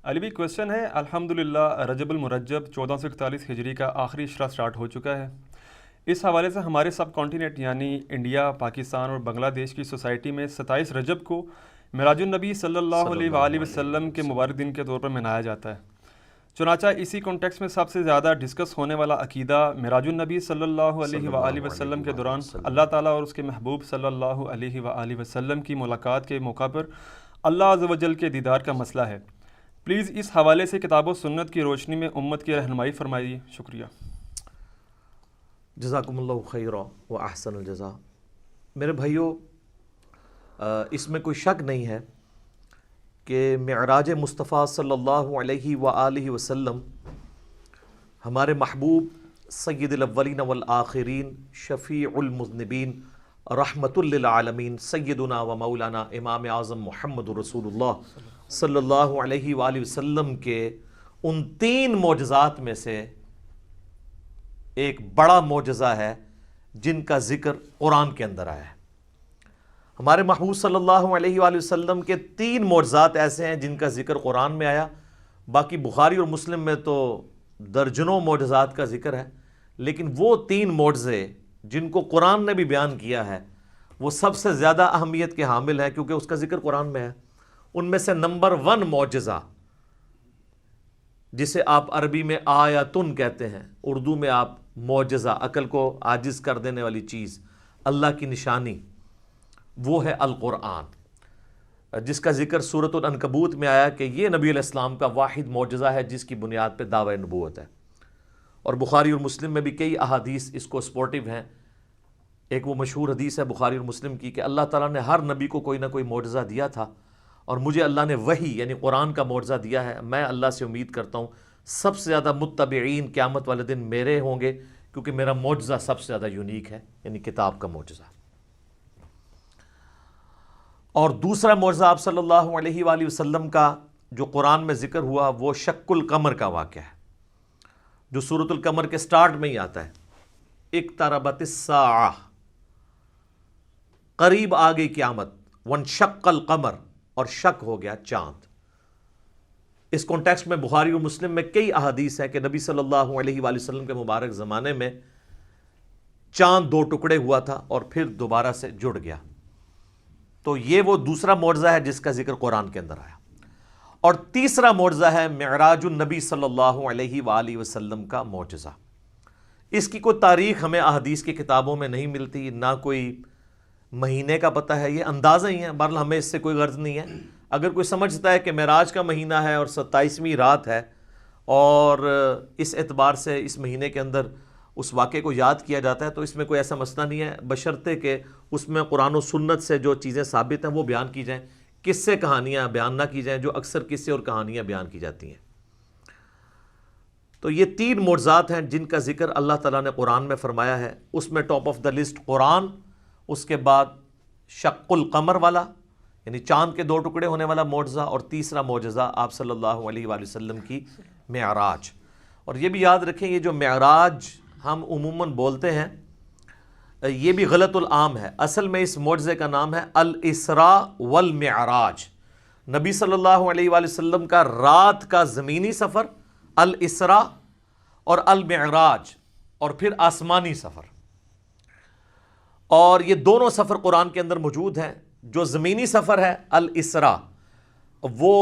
علی بھی کوشچن ہے، الحمدللہ رجب المرجب 1441 ہجری کا آخری اشرا سٹارٹ ہو چکا ہے۔ اس حوالے سے ہمارے سب کانٹیننٹ یعنی انڈیا، پاکستان اور بنگلہ دیش کی سوسائٹی میں 27 رجب کو معراج النبی صلی اللہ صلی علیہ اللہ وآلہ علیہ وسلم کے وسلم۔ مبارک دن کے طور پر منایا جاتا ہے۔ چنانچہ اسی کانٹیکس میں سب سے زیادہ ڈسکس ہونے والا عقیدہ معراج النبی صلی اللہ علیہ صلی وآلہ اللہ وسلم علیہ کے وآلہ دوران وسلم۔ اللہ تعالیٰ اور اس کے محبوب صلی اللہ علیہ وآلہ وسلم کی ملاقات کے موقع پر اللہ عز و جل کے دیدار کا مسئلہ ہے۔ پلیز اس حوالے سے کتاب و سنت کی روشنی میں امت کی رہنمائی فرمائیے، شکریہ۔ جزاکم اللہ خیرا و احسن الجزا۔ میرے بھائیوں، اس میں کوئی شک نہیں ہے کہ معراج مصطفیٰ صلی اللہ علیہ وآلہ وسلم ہمارے محبوب سید الاولین والآخرین، شفیع المذنبین، رحمت للعالمین، سیدنا و مولانا امام اعظم محمد رسول اللہ صلی اللہ علیہ وآلہ وسلم کے ان 3 معجزات میں سے ایک بڑا معجزہ ہے جن کا ذکر قرآن کے اندر آیا ہے۔ ہمارے محبوب صلی اللہ علیہ وآلہ وسلم کے 3 معجزات ایسے ہیں جن کا ذکر قرآن میں آیا، باقی بخاری اور مسلم میں تو درجنوں معجزات کا ذکر ہے، لیکن وہ 3 معجزے جن کو قرآن نے بھی بیان کیا ہے وہ سب سے زیادہ اہمیت کے حامل ہیں کیونکہ اس کا ذکر قرآن میں ہے۔ ان میں سے نمبر 1 معجزہ، جسے آپ عربی میں آیتن کہتے ہیں، اردو میں آپ معجزہ، عقل کو عاجز کر دینے والی چیز، اللہ کی نشانی، وہ ہے القرآن، جس کا ذکر سورۃ العنکبوت میں آیا کہ یہ نبی علیہ السلام کا واحد معجزہ ہے جس کی بنیاد پہ دعوی نبوت ہے۔ اور بخاری اور مسلم میں بھی کئی احادیث اس کو سپورٹیو ہیں۔ ایک وہ مشہور حدیث ہے بخاری اور مسلم کی کہ اللہ تعالیٰ نے ہر نبی کو کوئی نہ کوئی معجزہ دیا تھا، اور مجھے اللہ نے وحی یعنی قرآن کا معجزہ دیا ہے۔ میں اللہ سے امید کرتا ہوں سب سے زیادہ متبعین قیامت والے دن میرے ہوں گے، کیونکہ میرا معجزہ سب سے زیادہ یونیک ہے، یعنی کتاب کا معجزہ۔ اور دوسرا معجزہ آپ صلی اللہ علیہ وآلہ وسلم کا جو قرآن میں ذکر ہوا وہ شق القمر کا واقعہ ہے، جو سورۃ القمر کے سٹارٹ میں ہی آتا ہے، اقتربت الساعہ، قریب آ گئی قیامت، وانشق القمر، اور شک ہو گیا چاند۔ اس کانٹیکسٹ میں بخاری اور مسلم میں کئی احادیث ہیں کہ نبی صلی اللہ علیہ وآلہ وسلم کے مبارک زمانے میں چاند 2 ٹکڑے ہوا تھا اور پھر دوبارہ سے جڑ گیا۔ تو یہ وہ دوسرا معجزہ ہے جس کا ذکر قرآن کے اندر آیا۔ اور تیسرا معجزہ ہے معراج النبی صلی اللہ علیہ وآلہ وسلم کا معجزہ۔ اس کی کوئی تاریخ ہمیں احادیث کی کتابوں میں نہیں ملتی، نہ کوئی مہینے کا پتہ ہے، یہ اندازہ ہی ہے، بہرحال ہمیں اس سے کوئی غرض نہیں ہے۔ اگر کوئی سمجھتا ہے کہ معراج کا مہینہ ہے اور 27ویں رات ہے اور اس اعتبار سے اس مہینے کے اندر اس واقعے کو یاد کیا جاتا ہے تو اس میں کوئی ایسا مسئلہ نہیں ہے، بشرطے کہ اس میں قرآن و سنت سے جو چیزیں ثابت ہیں وہ بیان کی جائیں، قصے کہانیاں بیان نہ کی جائیں جو اکثر قصے اور کہانیاں بیان کی جاتی ہیں۔ تو یہ 3 معجزات ہیں جن کا ذکر اللہ تعالیٰ نے قرآن میں فرمایا ہے۔ اس میں ٹاپ آف دا لسٹ قرآن، اس کے بعد شق القمر والا یعنی چاند کے 2 ٹکڑے ہونے والا معجزہ، اور تیسرا معجزہ آپ صلی اللہ علیہ وآلہ وسلم کی معراج۔ اور یہ بھی یاد رکھیں، یہ جو معراج ہم عموماً بولتے ہیں یہ بھی غلط العام ہے۔ اصل میں اس معجزے کا نام ہے الاسراء والمعراج، نبی صلی اللہ علیہ وآلہ وسلم کا رات کا زمینی سفر الاسراء، اور المعراج اور پھر آسمانی سفر۔ اور یہ دونوں سفر قرآن کے اندر موجود ہیں۔ جو زمینی سفر ہے الاسراء، وہ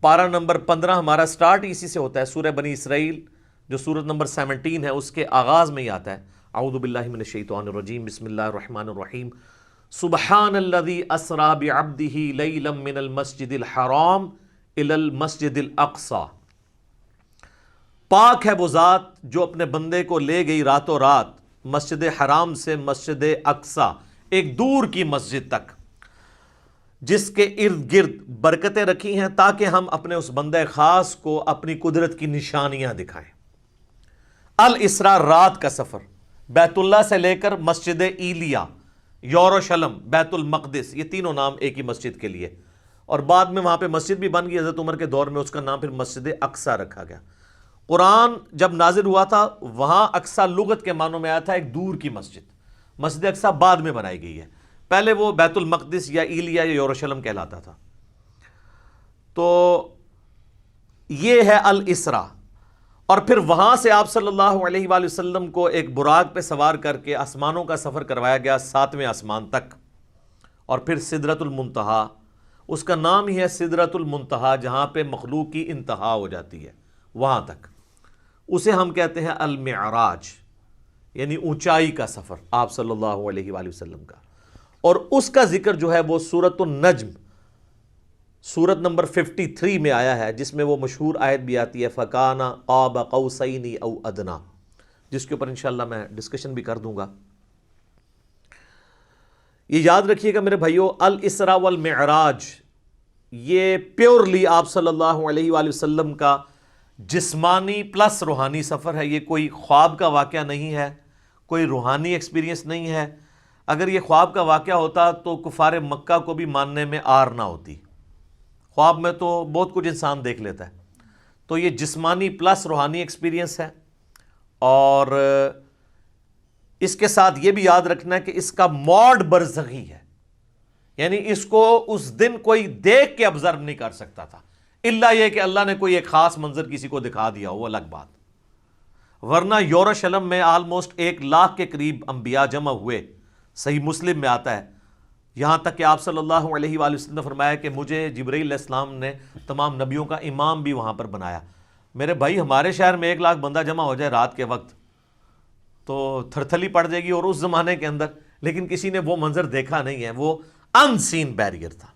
پارہ نمبر 15 ہمارا سٹارٹ اسی سے ہوتا ہے، سورہ بنی اسرائیل جو سورت نمبر 17 ہے اس کے آغاز میں ہی آتا ہے، اعوذ باللہ من الشیطان الرجیم، بسم اللہ الرحمن الرحیم، سبحان الذی اسری بعبدہ لیلا من المسجد الحرام الی المسجد الاقصی، پاک ہے وہ ذات جو اپنے بندے کو لے گئی راتوں رات مسجد حرام سے مسجد اقصی، ایک دور کی مسجد تک، جس کے ارد گرد برکتیں رکھی ہیں تاکہ ہم اپنے اس بندے خاص کو اپنی قدرت کی نشانیاں دکھائیں۔ الاسراء رات کا سفر، بیت اللہ سے لے کر مسجد ایلیا، یروشلم، بیت المقدس، یہ تینوں نام ایک ہی مسجد کے لیے، اور بعد میں وہاں پہ مسجد بھی بن گئی، حضرت عمر کے دور میں اس کا نام پھر مسجد اقصی رکھا گیا۔ قرآن جب نازل ہوا تھا وہاں اقصی لغت کے معنوں میں آیا تھا ایک دور کی مسجد، مسجد اقصی بعد میں بنائی گئی ہے، پہلے وہ بیت المقدس یا ایلیا یا یروشلم کہلاتا تھا۔ تو یہ ہے الاسرا. اور پھر وہاں سے آپ صلی اللہ علیہ وآلہ وسلم کو ایک براق پہ سوار کر کے آسمانوں کا سفر کروایا گیا 7ویں آسمان تک. اور پھر سدرۃ المنتہا، اس کا نام ہی ہے سدرۃ المنتہا، جہاں پہ مخلوق کی انتہا ہو جاتی ہے، وہاں تک. اسے ہم کہتے ہیں المعراج، یعنی اونچائی کا سفر آپ صلی اللہ علیہ وآلہ وسلم کا. اور اس کا ذکر جو ہے وہ سورۃ النجم، سورت نمبر 53 میں آیا ہے، جس میں وہ مشہور آیت بھی آتی ہے فَكَانَ قَابَ قَوْسَيْنِ أَوْ أَدْنَىٰ، جس کے اوپر انشاءاللہ میں ڈسکشن بھی کر دوں گا. یہ یاد رکھیے گا میرے بھائیو، الاسراء والمعراج یہ پیورلی آپ صلی اللہ علیہ وآلہ وسلم کا جسمانی پلس روحانی سفر ہے. یہ کوئی خواب کا واقعہ نہیں ہے، کوئی روحانی ایکسپیرینس نہیں ہے. اگر یہ خواب کا واقعہ ہوتا تو کفار مکہ کو بھی ماننے میں آر نہ ہوتی. خواب میں تو بہت کچھ انسان دیکھ لیتا ہے. تو یہ جسمانی پلس روحانی ایکسپیرینس ہے. اور اس کے ساتھ یہ بھی یاد رکھنا ہے کہ اس کا موڈ برزخی ہے، یعنی اس کو اس دن کوئی دیکھ کے آبزرو نہیں کر سکتا تھا، الا یہ کہ اللہ نے کوئی ایک خاص منظر کسی کو دکھا دیا ہو، وہ الگ بات. ورنہ یروشلم میں آلموسٹ 1,00,000 کے قریب انبیاء جمع ہوئے، صحیح مسلم میں آتا ہے. یہاں تک کہ آپ صلی اللہ علیہ وآلہ وسلم نے فرمایا کہ مجھے جبرائیل علیہ السلام نے تمام نبیوں کا امام بھی وہاں پر بنایا. میرے بھائی ہمارے شہر میں 1,00,000 بندہ جمع ہو جائے رات کے وقت تو تھرتھلی پڑ جائے گی، اور اس زمانے کے اندر لیکن کسی نے وہ منظر دیکھا نہیں ہے. وہ ان سین بیریئر تھا.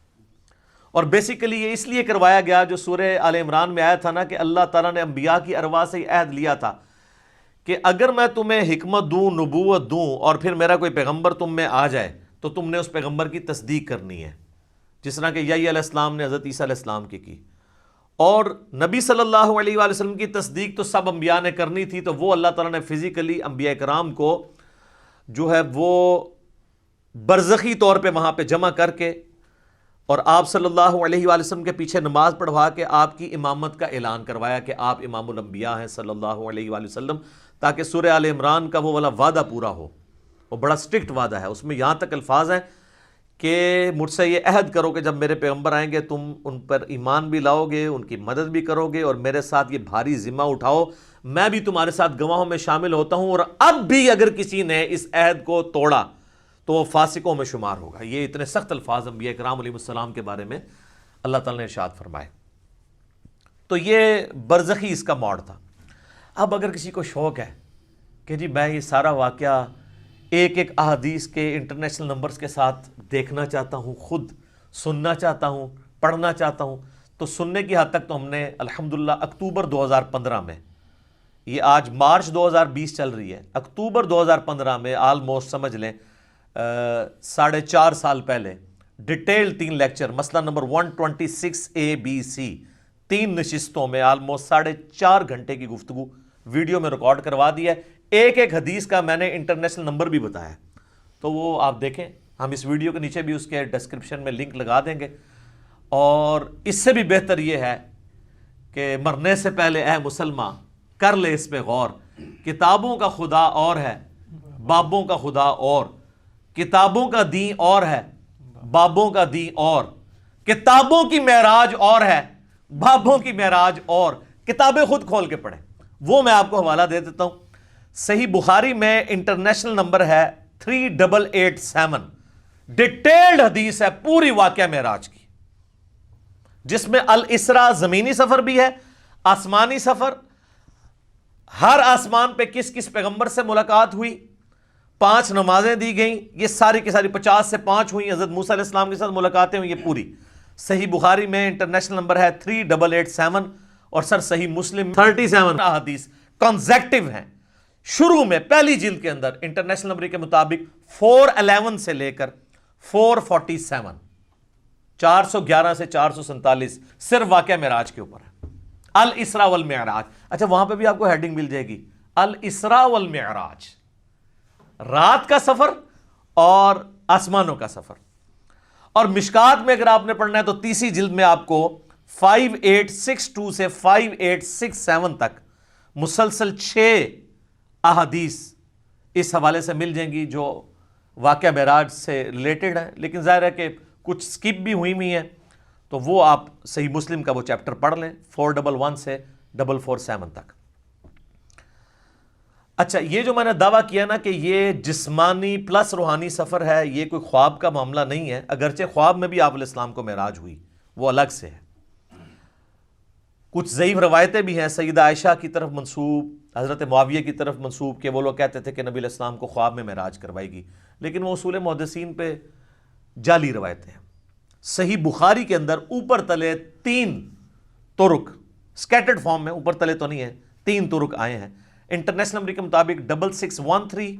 اور بیسیکلی یہ اس لیے کروایا گیا، جو سورہ آل عمران میں آیا تھا نا، کہ اللہ تعالیٰ نے انبیاء کی ارواح سے یہ عہد لیا تھا کہ اگر میں تمہیں حکمت دوں، نبوت دوں، اور پھر میرا کوئی پیغمبر تم میں آ جائے تو تم نے اس پیغمبر کی تصدیق کرنی ہے، جس طرح کہ یحییٰ علیہ السلام نے حضرت عیسیٰ علیہ السلام کی. اور نبی صلی اللہ علیہ وآلہ وسلم کی تصدیق تو سب انبیاء نے کرنی تھی، تو وہ اللہ تعالیٰ نے فزیکلی انبیاء کرام کو جو ہے وہ برزخی طور پہ وہاں پہ جمع کر کے اور آپ صلی اللہ علیہ وآلہ وسلم کے پیچھے نماز پڑھوا کے آپ کی امامت کا اعلان کروایا کہ آپ امام الانبیاء ہیں صلی اللہ علیہ وآلہ وسلم، تاکہ سورہ آل عمران کا وہ والا وعدہ پورا ہو. وہ بڑا سٹرکٹ وعدہ ہے، اس میں یہاں تک الفاظ ہیں کہ مجھ سے یہ عہد کرو کہ جب میرے پیغمبر آئیں گے تم ان پر ایمان بھی لاؤ گے، ان کی مدد بھی کرو گے، اور میرے ساتھ یہ بھاری ذمہ اٹھاؤ، میں بھی تمہارے ساتھ گواہوں میں شامل ہوتا ہوں. اور اب بھی اگر کسی نے اس عہد کو توڑا تو وہ فاسقوں میں شمار ہوگا. یہ اتنے سخت الفاظ انبیاء کرام علیہ السلام کے بارے میں اللہ تعالیٰ نے ارشاد فرمائے. تو یہ برزخی اس کا موڈ تھا. اب اگر کسی کو شوق ہے کہ جی میں یہ سارا واقعہ ایک ایک احادیث کے انٹرنیشنل نمبرز کے ساتھ دیکھنا چاہتا ہوں، خود سننا چاہتا ہوں، پڑھنا چاہتا ہوں، تو سننے کی حد تک تو ہم نے الحمدللہ اکتوبر 2015 میں، یہ آج مارچ 2020 چل رہی ہے، اکتوبر 2015 میں آلموسٹ سمجھ لیں 4.5 سال پہلے ڈیٹیل 3 لیکچر، مسئلہ نمبر 126 ABC 3 نشستوں میں آلموسٹ 4.5 گھنٹے کی گفتگو ویڈیو میں ریکارڈ کروا دی ہے. ایک ایک حدیث کا میں نے انٹرنیشنل نمبر بھی بتایا، تو وہ آپ دیکھیں، ہم اس ویڈیو کے نیچے بھی اس کے ڈسکرپشن میں لنک لگا دیں گے. اور اس سے بھی بہتر یہ ہے کہ مرنے سے پہلے اے مسلمان کر لے اس پہ غور، کتابوں کا خدا اور ہے، بابوں کا خدا اور، کتابوں کا دین اور ہے، بابوں کا دین اور، کتابوں کی معراج اور ہے، بابوں کی معراج اور. کتابیں خود کھول کے پڑھیں، وہ میں آپ کو حوالہ دے دیتا ہوں. صحیح بخاری میں انٹرنیشنل نمبر ہے 3887، ڈیٹیلڈ حدیث ہے پوری واقعہ معراج کی، جس میں الاسراء زمینی سفر بھی ہے، آسمانی سفر، ہر آسمان پہ کس کس پیغمبر سے ملاقات ہوئی، 5 نمازیں دی گئیں، یہ ساری کی ساری 50 سے 5 ہوئی، حضرت موسیٰ علیہ السلام کے ساتھ ملاقاتیں ہوئی، یہ پوری صحیح بخاری میں انٹرنیشنل نمبر ہے 3887. اور سر صحیح مسلم 37 احادیث کنزیکٹیو ہیں. شروع میں پہلی جلد کے اندر انٹرنیشنل نمبر کے مطابق 411 سے لے کر 447، 411 سے 447 صرف واقعہ معراج کے اوپر ہے، الاسراء والمعراج. اچھا وہاں پہ بھی آپ کو ہیڈنگ مل جائے گی، الاسراء والمعراج، رات کا سفر اور آسمانوں کا سفر. اور مشکات میں اگر آپ نے پڑھنا ہے تو تیسری جلد میں آپ کو 5862 سے 5867 تک مسلسل 6 احادیث اس حوالے سے مل جائیں گی جو واقعہ معراج سے ریلیٹڈ ہے. لیکن ظاہر ہے کہ کچھ سکپ بھی ہوئی ہیں، تو وہ آپ صحیح مسلم کا وہ چیپٹر پڑھ لیں 411 سے 447 تک۔ اچھا، یہ جو میں نے دعویٰ کیا نا کہ یہ جسمانی پلس روحانی سفر ہے، یہ کوئی خواب کا معاملہ نہیں ہے، اگرچہ خواب میں بھی آپ علیہ السلام کو معراج ہوئی، وہ الگ سے ہے۔ کچھ ضعیف روایتیں بھی ہیں سیدہ عائشہ کی طرف منسوب، حضرت معاویہ کی طرف منسوب، کہ وہ لوگ کہتے تھے کہ نبی علیہ السلام کو خواب میں معراج کروائی گی، لیکن وہ اصول محدثین پہ جعلی روایتیں ہیں۔ صحیح بخاری کے اندر اوپر تلے 3 طرق سکیٹرڈ فارم میں، اوپر تلے تو نہیں ہے، 3 طرق آئے ہیں۔ انٹرنیشنل نمبر کے مطابق 6613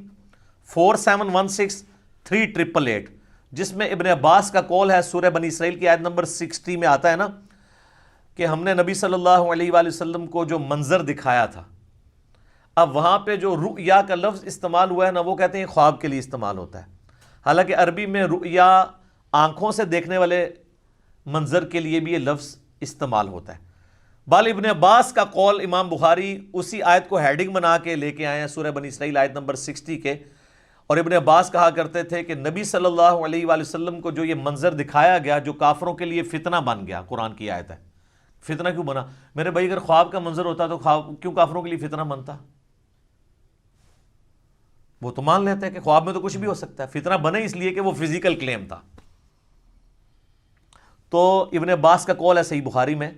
4716 3888، جس میں ابن عباس کا قول ہے، سورہ بنی اسرائیل کی آیت نمبر 60 میں آتا ہے نا کہ ہم نے نبی صلی اللہ علیہ وآلہ وسلم کو جو منظر دکھایا تھا۔ اب وہاں پہ جو رؤیا کا لفظ استعمال ہوا ہے نا، وہ کہتے ہیں خواب کے لیے استعمال ہوتا ہے، حالانکہ عربی میں رؤیا آنکھوں سے دیکھنے والے منظر کے لیے بھی یہ لفظ استعمال ہوتا ہے۔ بال ابن عباس کا قول امام بخاری اسی آیت کو ہیڈنگ بنا کے لے کے آئے ہیں، سورہ بنی اسرائیل آیت نمبر 60 کے، اور ابن عباس کہا کرتے تھے کہ نبی صلی اللہ علیہ وآلہ وسلم کو جو یہ منظر دکھایا گیا جو کافروں کے لیے فتنہ بن گیا، قرآن کی آیت ہے۔ فتنہ کیوں بنا؟ میرے بھائی اگر خواب کا منظر ہوتا تو خواب کیوں کافروں کے لیے فتنہ بنتا؟ وہ تو مان لیتے ہیں کہ خواب میں تو کچھ بھی ہو سکتا ہے، فتنہ بنے اس لیے کہ وہ فزیکل کلیم تھا۔ تو ابن عباس کا قول ہے صحیح بخاری میں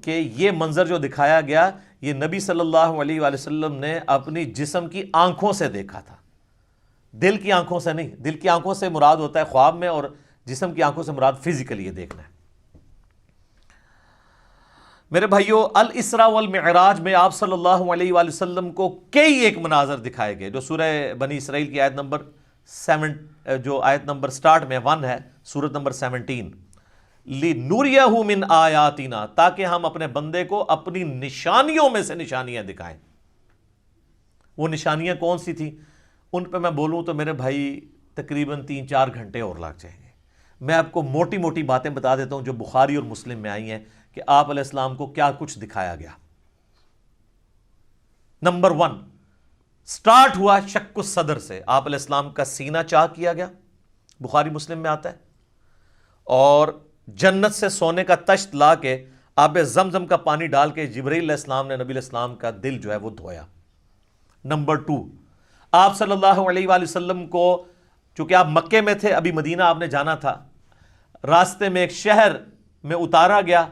کہ یہ منظر جو دکھایا گیا یہ نبی صلی اللہ علیہ وآلہ وسلم نے اپنی جسم کی آنکھوں سے دیکھا تھا، دل کی آنکھوں سے نہیں۔ دل کی آنکھوں سے مراد ہوتا ہے خواب میں، اور جسم کی آنکھوں سے مراد فزیکلی یہ دیکھنا ہے۔ میرے بھائیو، الاسراء والمعراج میں آپ صلی اللہ علیہ وآلہ وسلم کو کئی ایک مناظر دکھائے گئے، جو سورہ بنی اسرائیل کی آیت نمبر 7 جو آیت نمبر سٹارٹ میں 1 ہے، سورت نمبر 17، لِنُرِيَهُ مِنْ آیاتنا، تاکہ ہم اپنے بندے کو اپنی نشانیوں میں سے نشانیاں دکھائیں۔ وہ نشانیاں کون سی تھیں؟ ان پہ میں بولوں تو میرے بھائی تقریباً 3-4 گھنٹے اور لگ جائیں گے۔ میں آپ کو موٹی موٹی باتیں بتا دیتا ہوں جو بخاری اور مسلم میں آئی ہیں کہ آپ علیہ السلام کو کیا کچھ دکھایا گیا۔ نمبر 1، سٹارٹ ہوا شق الصدر سے، آپ علیہ السلام کا سینہ چاک کیا گیا، بخاری مسلم میں آتا ہے، اور جنت سے سونے کا تشت لا کے آب زمزم کا پانی ڈال کے جبرائیل علیہ السلام نے نبی علیہ السلام کا دل جو ہے وہ دھویا۔ نمبر 2، آپ صلی اللہ علیہ وآلہ وسلم کو، چونکہ آپ مکے میں تھے، ابھی مدینہ آپ نے جانا تھا، راستے میں ایک شہر میں اتارا گیا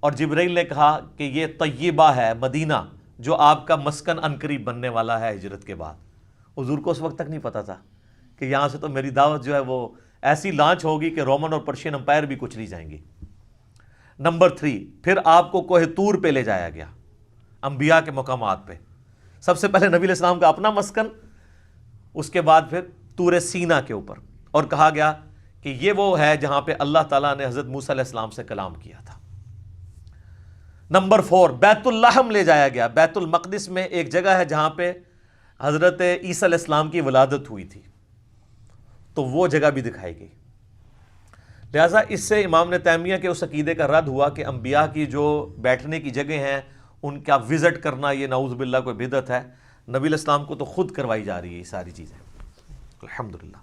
اور جبرائیل نے کہا کہ یہ طیبہ ہے، مدینہ، جو آپ کا مسکن عنقریب بننے والا ہے ہجرت کے بعد۔ حضور کو اس وقت تک نہیں پتا تھا کہ یہاں سے تو میری دعوت جو ہے وہ ایسی لانچ ہوگی کہ رومن اور پرشین امپائر بھی کچھ نہیں جائیں گی۔ نمبر 3، پھر آپ کو کوہ طور پہ لے جایا گیا، انبیاء کے مقامات پہ۔ سب سے پہلے نبی علیہ السلام کا اپنا مسکن، اس کے بعد پھر طور سینا کے اوپر، اور کہا گیا کہ یہ وہ ہے جہاں پہ اللہ تعالیٰ نے حضرت موسیٰ علیہ السلام سے کلام کیا تھا۔ نمبر 4، بیت اللحم لے جایا گیا۔ بیت المقدس میں ایک جگہ ہے جہاں پہ حضرت عیسیٰ علیہ السلام کی ولادت ہوئی تھی، تو وہ جگہ بھی دکھائی گئی۔ لہٰذا اس سے امام ابن تیمیہ کے اس عقیدے کا رد ہوا کہ انبیاء کی جو بیٹھنے کی جگہ ہیں ان کا وزٹ کرنا یہ نعوذ باللہ کوئی بدعت ہے۔ نبی علیہ السلام کو تو خود کروائی جا رہی ہے یہ ساری چیزیں، الحمدللہ۔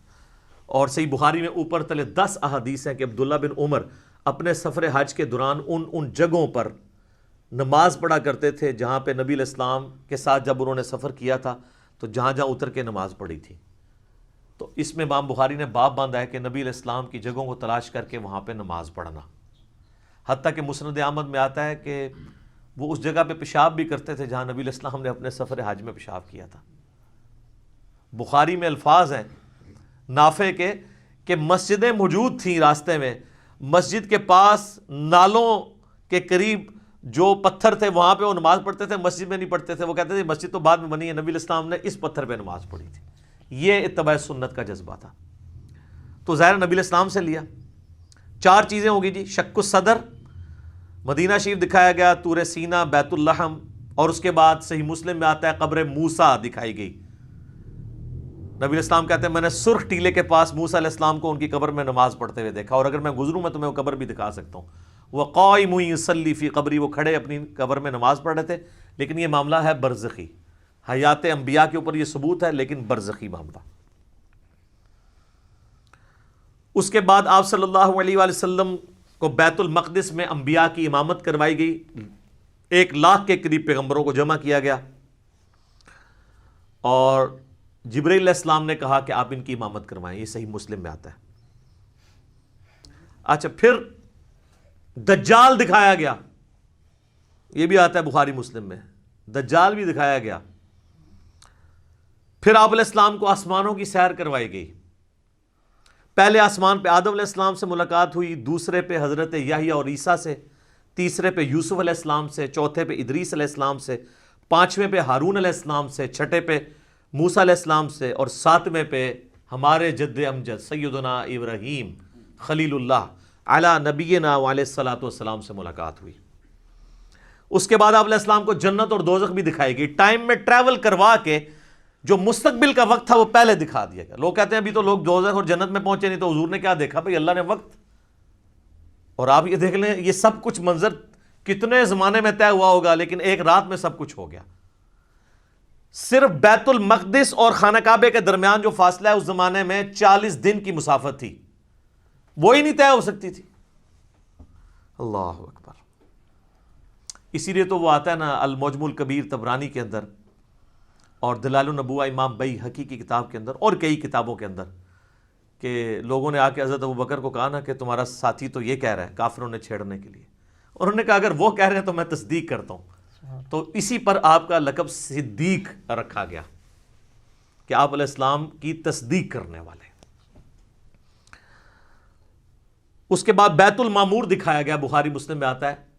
اور صحیح بخاری میں اوپر تلے 10 احادیث ہیں کہ عبداللہ بن عمر اپنے سفر حج کے دوران ان جگہوں پر نماز پڑھا کرتے تھے جہاں پہ نبی علیہ السلام کے ساتھ جب انہوں نے سفر کیا تھا تو جہاں جہاں اتر کے نماز پڑھی تھی۔ تو اس میں امام بخاری نے باب باندھا ہے کہ نبی علیہ السلام کی جگہوں کو تلاش کر کے وہاں پہ نماز پڑھنا، حتیٰ کہ مسند احمد میں آتا ہے کہ وہ اس جگہ پہ پیشاب بھی کرتے تھے جہاں نبی علیہ السلام نے اپنے سفر حج میں پیشاب کیا تھا۔ بخاری میں الفاظ ہیں نافع کے کہ مسجدیں موجود تھیں راستے میں، مسجد کے پاس نالوں کے قریب جو پتھر تھے وہاں پہ وہ نماز پڑھتے تھے، مسجد میں نہیں پڑھتے تھے۔ وہ کہتے تھے مسجد تو بعد میں بنی ہے، نبی علیہ السلام نے اس پتھر پہ نماز پڑھی تھی۔ یہ اتباع سنت کا جذبہ تھا۔ تو ظاہر نبی علیہ السلام سے لیا۔ 4 چیزیں ہوگی جی، شق الصدر، مدینہ شریف دکھایا گیا، طور سینا، بیت اللحم، اور اس کے بعد صحیح مسلم میں آتا ہے قبر موسیٰ دکھائی گئی۔ نبی علیہ السلام کہتے ہیں میں نے سرخ ٹیلے کے پاس موسیٰ علیہ السلام کو ان کی قبر میں نماز پڑھتے ہوئے دیکھا، اور اگر میں گزروں میں تمہیں وہ قبر بھی دکھا سکتا ہوں۔ وَقَائِمٌ يُصَلِّي فِي قَبْرِي، وہ کھڑے اپنی قبر میں نماز پڑھ رہے تھے۔ لیکن یہ معاملہ ہے برزخی، حیات انبیاء کے اوپر یہ ثبوت ہے لیکن برزخی معاملہ۔ اس کے بعد آپ صلی اللہ علیہ وآلہ وسلم کو بیت المقدس میں انبیاء کی امامت کروائی گئی، 1,00,000 کے قریب پیغمبروں کو جمع کیا گیا، اور جبرائیل علیہ السلام نے کہا کہ آپ ان کی امامت کروائیں. یہ صحیح مسلم میں آتا ہے. اچھا، پھر دجال دکھایا گیا، یہ بھی آتا ہے بخاری مسلم میں، دجال بھی دکھایا گیا. پھر آپ علیہ السلام کو آسمانوں کی سیر کروائی گئی. پہلے آسمان پہ آدم علیہ السلام سے ملاقات ہوئی، دوسرے پہ حضرت یحییٰ اور عیسیٰ سے، تیسرے پہ یوسف علیہ السلام سے، چوتھے پہ ادریس علیہ السلام سے، پانچویں پہ ہارون علیہ السلام سے، چھٹے پہ موسیٰ علیہ السلام سے، اور ساتویں پہ ہمارے جد امجد سیدنا ابراہیم خلیل اللہ علی نبینا علیہ الصلوۃ والسلام سے ملاقات ہوئی. اس کے بعد آپ علیہ السلام کو جنت اور دوزخ بھی دکھائی گئی، ٹائم میں ٹریول کروا کے جو مستقبل کا وقت تھا وہ پہلے دکھا دیا گیا. لوگ کہتے ہیں ابھی تو لوگ دوزخ اور جنت میں پہنچے نہیں، تو حضور نے کیا دیکھا؟ بھئی اللہ نے وقت. اور آپ یہ دیکھ لیں، یہ سب کچھ منظر کتنے زمانے میں طے ہوا ہوگا، لیکن ایک رات میں سب کچھ ہو گیا. صرف بیت المقدس اور خانہ کعبے کے درمیان جو فاصلہ ہے اس زمانے میں 40 دن کی مسافت تھی، وہی نہیں طے ہو سکتی تھی. اللہ اکبر. اسی لیے تو وہ آتا ہے نا المعجم الکبیر طبرانی کے اندر، اور دلائل النبوہ امام بیہقی کی کتاب کے اندر، اور کئی کتابوں کے اندر، کہ لوگوں نے آ کے حضرت ابوبکر کو کہا نا کہ تمہارا ساتھی تو یہ کہہ رہا ہے کافروں نے چھیڑنے کے لیے، اور انہوں نے کہا اگر وہ کہہ رہے ہیں تو میں تصدیق کرتا ہوں. تو اسی پر آپ کا لقب صدیق رکھا گیا کہ آپ علیہ السلام کی تصدیق کرنے والے. اس کے بعد بیت المعمور دکھایا گیا، بخاری مسلم میں آتا ہے.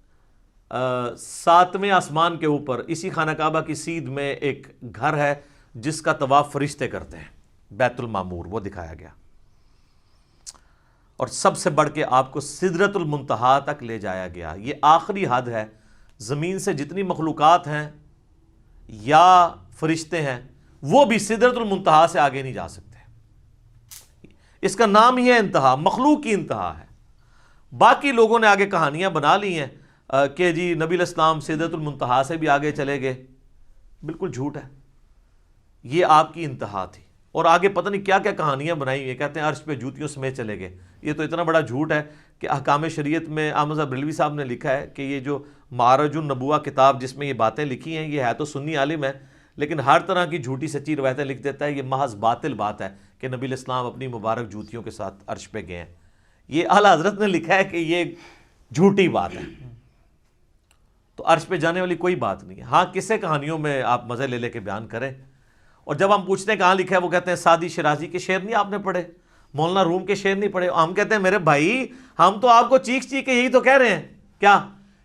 7ویں آسمان کے اوپر اسی خانہ کعبہ کی سیدھ میں ایک گھر ہے جس کا طواف فرشتے کرتے ہیں، بیت المعمور، وہ دکھایا گیا. اور سب سے بڑھ کے آپ کو سدرۃ المنتہا تک لے جایا گیا. یہ آخری حد ہے. زمین سے جتنی مخلوقات ہیں یا فرشتے ہیں وہ بھی سدرۃ المنتہا سے آگے نہیں جا سکتے. اس کا نام ہی ہے انتہا، مخلوق کی انتہا ہے. باقی لوگوں نے آگے کہانیاں بنا لی ہیں کہ جی نبی علیہ السلام سدرۃ المنتہا سے بھی آگے چلے گئے. بالکل جھوٹ ہے. یہ آپ کی انتہا تھی، اور آگے پتہ نہیں کیا کیا کہانیاں بنائی ہوئی ہیں. کہتے ہیں عرش پہ جوتیوں سمیت چلے گئے. یہ تو اتنا بڑا جھوٹ ہے کہ احکام شریعت میں احمد صاحب بریلوی صاحب نے لکھا ہے کہ یہ جو معرج النبوہ کتاب جس میں یہ باتیں لکھی ہیں، یہ ہے تو سنی عالم ہے لیکن ہر طرح کی جھوٹی سچی روایتیں لکھ دیتا ہے. یہ محض باطل بات ہے کہ نبی علیہ السلام اپنی مبارک جوتیوں کے ساتھ عرش پہ گئے ہیں. یہ اعلیٰ حضرت نے لکھا ہے کہ یہ جھوٹی بات ہے. تو عرش پہ جانے والی کوئی بات نہیں ہے. ہاں قصے کہانیوں میں آپ مزے لے لے کے بیان کریں. اور جب ہم پوچھتے ہیں کہاں لکھا ہے، وہ کہتے ہیں سعدی شیرازی کے شعر نہیں آپ نے پڑھے، مولانا روم کے شعر نہیں پڑھے. ہم کہتے ہیں میرے بھائی ہم تو آپ کو چیخ چیخ کے یہی تو کہہ رہے ہیں کیا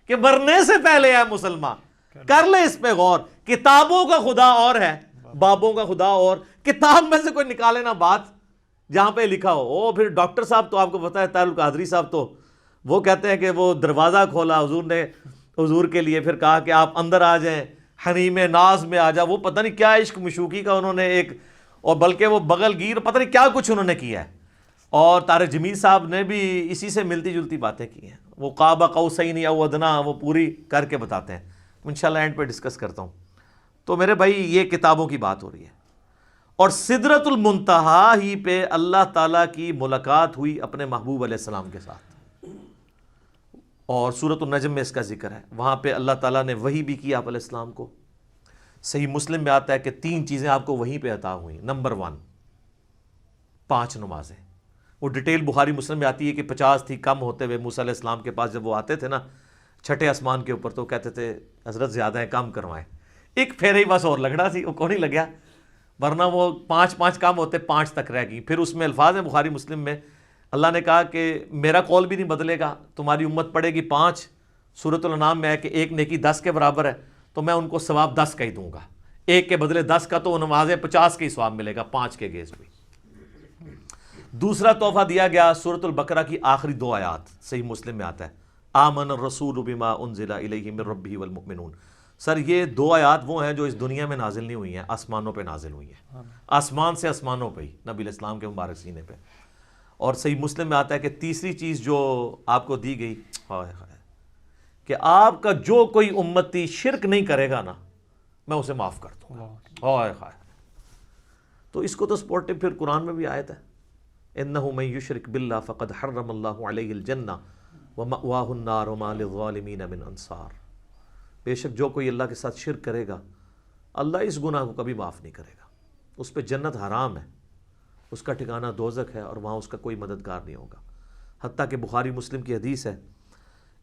کہ مرنے سے پہلے ہے مسلمان، کر لے اس پہ غور. کتابوں کا خدا اور ہے، بابوں کا خدا اور. کتاب میں سے کوئی نکالے نا بات جہاں پہ لکھا ہو. پھر ڈاکٹر صاحب تو آپ کو پتا ہے طاہر القادری صاحب تو وہ کہتے ہیں کہ وہ دروازہ کھولا حضور نے حضور کے لیے، پھر کہا کہ آپ اندر آ جائیں، حریم ناز میں آ جا. وہ پتہ نہیں کیا عشق مشوقی کا انہوں نے ایک، اور بلکہ وہ بغل گیر پتہ نہیں کیا کچھ انہوں نے کیا ہے. اور طارق جمیل صاحب نے بھی اسی سے ملتی جلتی باتیں کی ہیں. وہ قاب قوسین او ادنا وہ پوری کر کے بتاتے ہیں. انشاءاللہ اینڈ پہ ڈسکس کرتا ہوں. تو میرے بھائی یہ کتابوں کی بات ہو رہی ہے. اور سدرۃ المنتہا ہی پہ اللہ تعالیٰ کی ملاقات ہوئی اپنے محبوب علیہ السلام کے ساتھ. اور سورۃ النجم میں اس کا ذکر ہے. وہاں پہ اللہ تعالیٰ نے وحی بھی کی آپ علیہ السلام کو. صحیح مسلم میں آتا ہے کہ 3 چیزیں آپ کو وہیں پہ عطا ہوئیں. نمبر 1 5 نمازیں. وہ ڈیٹیل بخاری مسلم میں آتی ہے کہ 50 تھی، کم ہوتے ہوئے موسیٰ علیہ السلام کے پاس جب وہ آتے تھے نا 6ٹھے آسمان کے اوپر، تو کہتے تھے حضرت زیادہ ہیں، کم کروائیں. ایک پھیرے ہی بس اور لگنا سی، وہ کون ہی لگیا، ورنہ وہ 5 کم ہوتے 5 تک رہ گئی. پھر اس میں الفاظ ہیں بخاری مسلم میں، اللہ نے کہا کہ میرا قول بھی نہیں بدلے گا، تمہاری امت پڑے گی 5. سورۃ الانعام میں ہے کہ 1 نیکی 10 کے برابر ہے، تو میں ان کو ثواب 10 کا ہی دوں گا. 1 کے بدلے 10 کا، تو نمازیں 50 کے ہی ثواب ملے گا 5 کے گیز بھی. دوسرا تحفہ دیا گیا سورۃ البقرہ کی آخری 2 آیات. صحیح مسلم میں آتا ہے آمن الرسول بما انزل الیہ من ربہ والمؤمنون. سر یہ 2 آیات وہ ہیں جو اس دنیا میں نازل نہیں ہوئی ہیں، آسمانوں پہ نازل ہوئی ہیں. آسمان سے آسمانوں پہ ہی نبی علیہ السلام کے مبارک سینے پہ. اور صحیح مسلم میں آتا ہے کہ تیسری چیز جو آپ کو دی گئی کہ آپ کا جو کوئی امتی شرک نہیں کرے گا نا میں اسے معاف کر دوں گا. تو اس کو تو سپورٹو پھر قرآن میں بھی آیت ہے انہ من یشرک باللہ فقد حرم اللہ علیہ الجنہ وَمَأْوَاهُ النَّارُ وَمَا لِلظَّالِمِينَ مِنْ انصار. بے شک جو کوئی اللہ کے ساتھ شرک کرے گا اللہ اس گناہ کو کبھی معاف نہیں کرے گا. اس پہ جنت حرام ہے، اس کا ٹھکانہ دوزخ ہے، اور وہاں اس کا کوئی مددگار نہیں ہوگا. حتیٰ کہ بخاری مسلم کی حدیث ہے